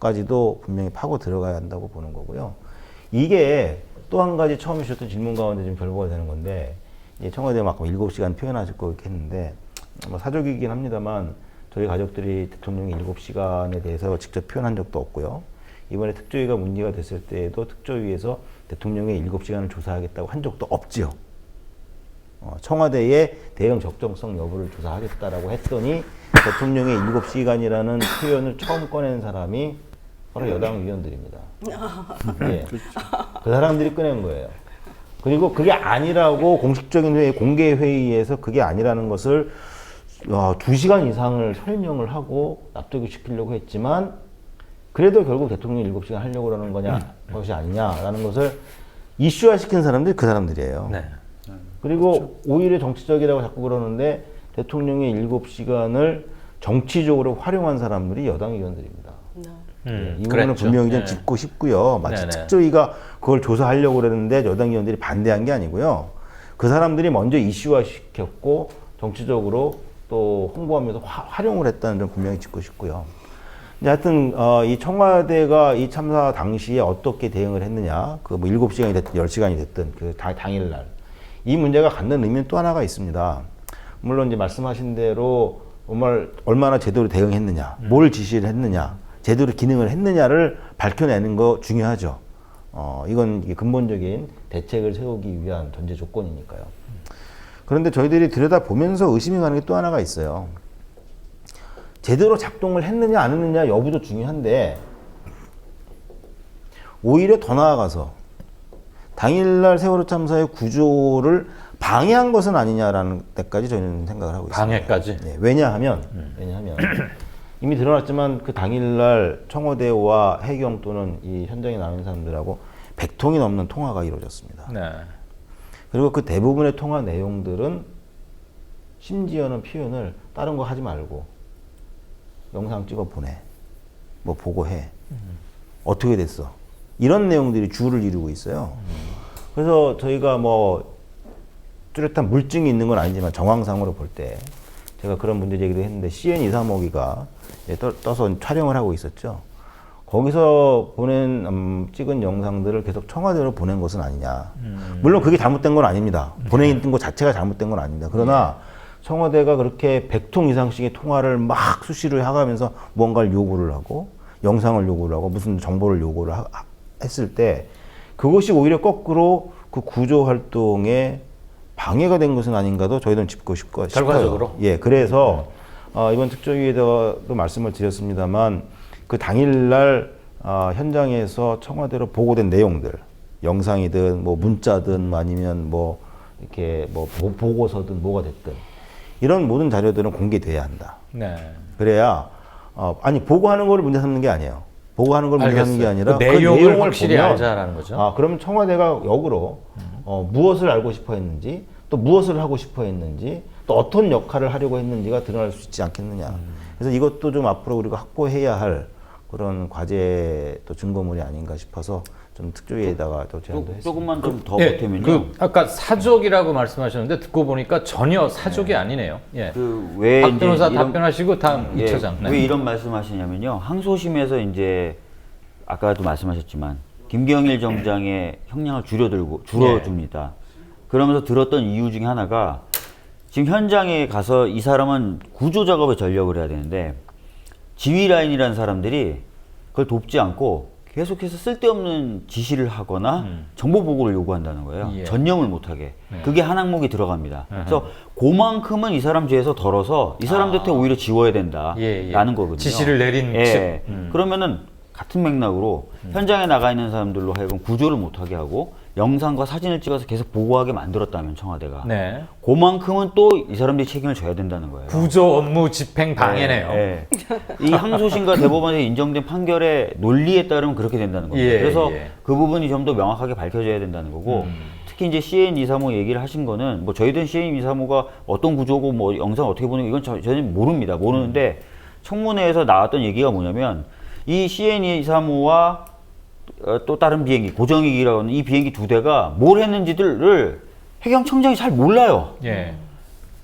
이유까지도 분명히 파고 들어가야 한다고 보는 거고요. 이게 또 한 가지 처음 주셨던 질문 가운데 좀 결부가 되는 건데, 이제 청와대가 막 7시간 표현하실 거 이렇게 했는데, 뭐 사족이긴 합니다만, 저희 가족들이 대통령의 7시간에 대해서 직접 표현한 적도 없고요. 이번에 특조위가 문제가 됐을 때에도 특조위에서 대통령의 7시간을 조사하겠다고 한 적도 없지요. 청와대의 대응 적정성 여부를 조사하겠다라고 했더니 대통령의 7시간이라는 표현을 처음 꺼낸 사람이 바로 여당 의원들입니다. 예. 그 사람들이 꺼낸 거예요. 그리고 그게 아니라고 공식적인 회의, 공개 회의에서 그게 아니라는 것을 2시간 이상을 설명을 하고 납득을 시키려고 했지만 그래도 결국 대통령이 7시간 하려고 그러는 것이 아니냐라는 것을 이슈화 시킨 사람들이 그 사람들이에요. 네. 그리고 오히려 정치적이라고 자꾸 그러는데 대통령의 7시간을 정치적으로 활용한 사람들이 여당 의원들입니다. 이 부분은 그랬죠. 분명히 좀 네. 짚고 싶고요. 마치 네네. 특조위가 그걸 조사하려고 그랬는데 여당 의원들이 반대한 게 아니고요. 그 사람들이 먼저 이슈화 시켰고 정치적으로 또 홍보하면서 활용을 했다는 점 분명히 짚고 싶고요. 이제 하여튼 이 청와대가 이 참사 당시에 어떻게 대응을 했느냐, 그 뭐 7시간이 됐든 10시간이 됐든 그 당일날 이 문제가 갖는 의미는 또 하나가 있습니다. 물론 이제 말씀하신 대로 정말 얼마나 제대로 대응했느냐, 뭘 지시를 했느냐, 제대로 기능을 했느냐를 밝혀내는 거 중요하죠. 이건 이게 근본적인 대책을 세우기 위한 전제 조건이니까요. 그런데 저희들이 들여다보면서 의심이 가는 게 또 하나가 있어요. 제대로 작동을 했느냐 안 했느냐 여부도 중요한데 오히려 더 나아가서 당일날 세월호 참사의 구조를 방해한 것은 아니냐라는 데까지 저희는 생각을 하고 있습니다. 방해까지? 네, 왜냐하면 이미 드러났지만 그 당일날 청와대와 해경 또는 이 현장에 나온 사람들하고 100통이 넘는 통화가 이루어졌습니다. 네. 그리고 그 대부분의 통화 내용들은 심지어는 표현을 다른 거 하지 말고 영상 찍어 보내, 뭐 보고해, 어떻게 됐어, 이런 내용들이 주를 이루고 있어요. 그래서 저희가 뭐 뚜렷한 물증이 있는 건 아니지만 정황상으로 볼 때 제가 그런 문제 제기도 했는데 CN235기가 떠서 촬영을 하고 있었죠. 거기서 찍은 영상들을 계속 청와대로 보낸 것은 아니냐. 물론 그게 잘못된 건 아닙니다. 보낸 것 자체가 잘못된 건 아닙니다. 그러나 청와대가 그렇게 100통 이상씩의 통화를 막 수시로 해가면서 무언가를 요구를 하고 영상을 요구를 하고 무슨 정보를 요구를 했을 때 그것이 오히려 거꾸로 그 구조 활동에 방해가 된 것은 아닌가도 저희는 짚고 싶어요. 결과적으로? 예, 그래서 이번 특조위에도 말씀을 드렸습니다만 그 당일날 현장에서 청와대로 보고된 내용들, 영상이든 뭐 문자든 아니면 뭐 이렇게 뭐 보고서든 뭐가 됐든 이런 모든 자료들은 공개돼야 한다. 네. 그래야 아니 보고하는 거를 문제 삼는 게 아니에요. 보고하는 걸 문제 삼는 게 아니라 그 내용을 확실히 알자라는 거죠. 그러면 청와대가 역으로 무엇을 알고 싶어 했는지 또 무엇을 하고 싶어 했는지 또 어떤 역할을 하려고 했는지가 드러날 수 있지 않겠느냐. 그래서 이것도 좀 앞으로 우리가 확보해야 할 그런 과제 또 증거물이 아닌가 싶어서 좀 특조위에다가 또 제안도 했습니다. 조금만 좀 더 예, 보태면요. 아까 사족이라고 말씀하셨는데 듣고 보니까 전혀 사족이 아니네요. 예. 왜 박 변호사 답변하시고 다음 이 처장. 네. 왜 이런 말씀하시냐면요. 항소심에서 이제 아까도 말씀하셨지만 김경일 정장의 형량을 줄여줍니다. 그러면서 들었던 이유 중에 하나가 지금 현장에 가서 이 사람은 구조 작업에 전력을 해야 되는데 지휘 라인이라는 사람들이 그걸 돕지 않고 계속해서 쓸데없는 지시를 하거나 정보 보고를 요구한다는 거예요. 예. 전념을 못하게. 그게 한 항목이 들어갑니다. 그래서 그만큼은 이 사람 죄에서 덜어서 이 사람들한테 오히려 지워야 된다라는 거거든요. 지시를 내린 예. 측. 그러면은 같은 맥락으로 현장에 나가 있는 사람들로 하여금 구조를 못하게 하고 영상과 사진을 찍어서 계속 보고하게 만들었다면 청와대가 네. 그만큼은 또 이 사람들이 책임을 져야 된다는 거예요. 구조 업무 집행 방해네요. 예, 예. 이 항소심과 대법원에 인정된 판결의 논리에 따르면 그렇게 된다는 겁니다. 예, 그래서 예. 그 부분이 좀 더 명확하게 밝혀져야 된다는 거고 특히 이제 CN235 얘기를 하신 거는 뭐 저희들은 CN235가 어떤 구조고 뭐 영상 어떻게 보는 이건 저희는 모릅니다. 모르는데 청문회에서 나왔던 얘기가 뭐냐면 이 CN235와 또 다른 비행기, 고정익이라고 하는 이 비행기 두 대가 뭘 했는지를 해경청장이 잘 몰라요. 예.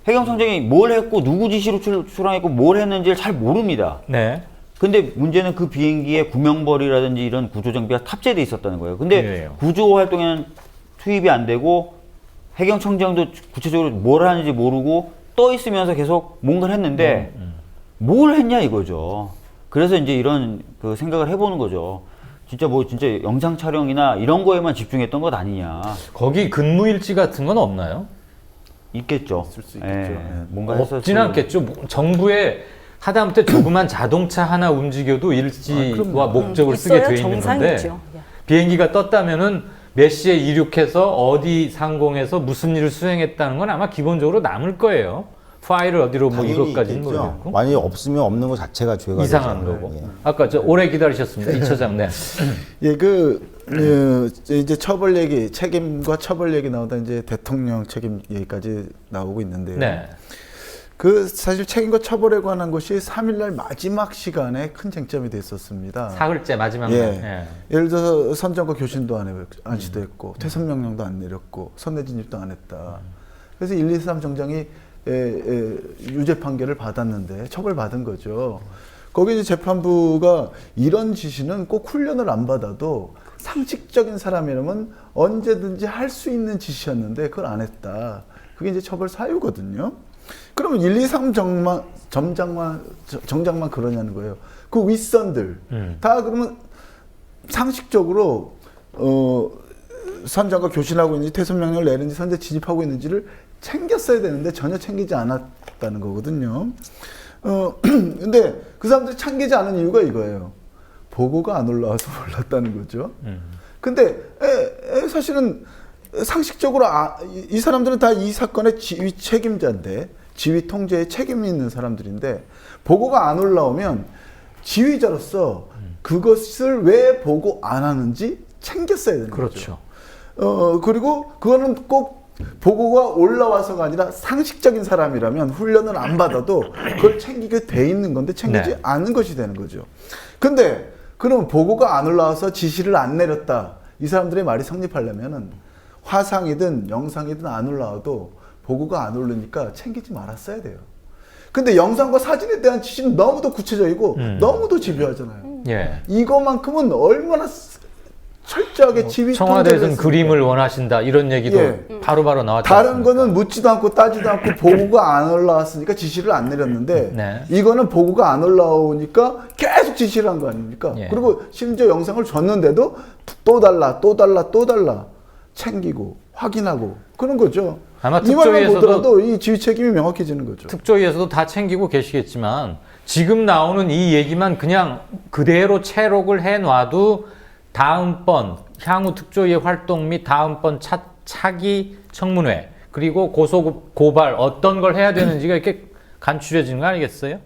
해경청장이 뭘 했고 누구 지시로 출항했고 뭘 했는지를 잘 모릅니다. 네. 근데 문제는 그 비행기에 구명벌이라든지 이런 구조장비가 탑재돼 있었다는 거예요. 근데 그래요. 구조 활동에는 투입이 안 되고 해경청장도 구체적으로 뭘 하는지 모르고 떠 있으면서 계속 뭔가를 했는데 뭘 했냐 이거죠. 그래서 이제 이런 그 생각을 해보는 거죠. 진짜 뭐 진짜 영상 촬영이나 이런 거에만 집중했던 것 아니냐. 거기 근무일지 같은 건 없나요? 있겠죠. 있을 수 있겠죠. 예, 예. 뭔가 했었을 없진 않겠죠. 뭐 정부에 하다못해 조그만 자동차 하나 움직여도 일지와 목적을 쓰게 있어야 돼 있는 건데 정상이죠. 비행기가 떴다면은 몇 시에 이륙해서 어디 상공에서 무슨 일을 수행했다는 건 아마 기본적으로 남을 거예요. 파일을 어디로 뭐 당연히 이것까지는 있겠죠. 모르겠고 만약에 없으면 없는 것 자체가 죄가 이상한 되잖아요. 거고. 예. 아까 저 오래 기다리셨습니다. 이 처장. 네. 예, 이제 처벌 얘기, 책임과 처벌 얘기 나오다 이제 대통령 책임 얘기까지 나오고 있는데요. 네. 그 사실 책임과 처벌에 관한 것이 3일날 마지막 시간에 큰 쟁점이 됐었습니다. 사흘째 마지막 예. 날. 예. 예를 들어서 선정과 교신도 안 시도했고 퇴선 명령도 안 내렸고 선내 진입도 안 했다. 그래서 123 정장이 유죄 판결을 받았는데 처벌받은 거죠. 거기 이제 재판부가 이런 지시는 꼭 훈련을 안 받아도 상식적인 사람이라면 언제든지 할 수 있는 지시였는데 그걸 안 했다. 그게 이제 처벌 사유거든요. 그러면 123 정장만 그러냐는 거예요. 그 윗선들 다 그러면 상식적으로 선장과 교신하고 있는지 퇴선 명령을 내는지 선제 진입하고 있는지를 챙겼어야 되는데 전혀 챙기지 않았다는 거거든요. 근데 그 사람들이 챙기지 않은 이유가 이거예요. 보고가 안 올라와서 몰랐다는 거죠. 근데 사실은 상식적으로 이 사람들은 다 이 사건의 지휘 책임자인데 지휘 통제에 책임이 있는 사람들인데 보고가 안 올라오면 지휘자로서 그것을 왜 보고 안 하는지 챙겼어야 되는 그렇죠. 거죠. 그리고 그거는 꼭 보고가 올라와서가 아니라 상식적인 사람이라면 훈련을 안 받아도 그걸 챙기게 돼 있는 건데 챙기지 네. 않은 것이 되는 거죠. 근데 그럼 보고가 안 올라와서 지시를 안 내렸다. 이 사람들의 말이 성립하려면은 화상이든 영상이든 안 올라와도 보고가 안 오르니까 챙기지 말았어야 돼요. 근데 영상과 사진에 대한 지시는 너무도 구체적이고 너무도 집요하잖아요. 예. 이거만큼은 얼마나 철저하게 지휘 청와대에서는 통제를 그림을 원하신다 이런 얘기도 예. 바로바로 나왔지 다른 않습니까? 거는 묻지도 않고 따지도 않고 보고가 안 올라왔으니까 지시를 안 내렸는데 네. 이거는 보고가 안 올라오니까 계속 지시를 한 거 아닙니까? 예. 그리고 심지어 영상을 줬는데도 또 달라 챙기고 확인하고 그런 거죠. 아마 이 말만 특조위에서도- 보더라도 이 지휘 책임이 명확해지는 거죠. 특조위에서도 다 챙기고 계시겠지만 지금 나오는 이 얘기만 그냥 그대로 채록을 해놔도 다음번 향후 특조위의 활동 및 다음번 차기 청문회 그리고 고소 고발 어떤 걸 해야 되는지가 이렇게 간추려지는 거 아니겠어요?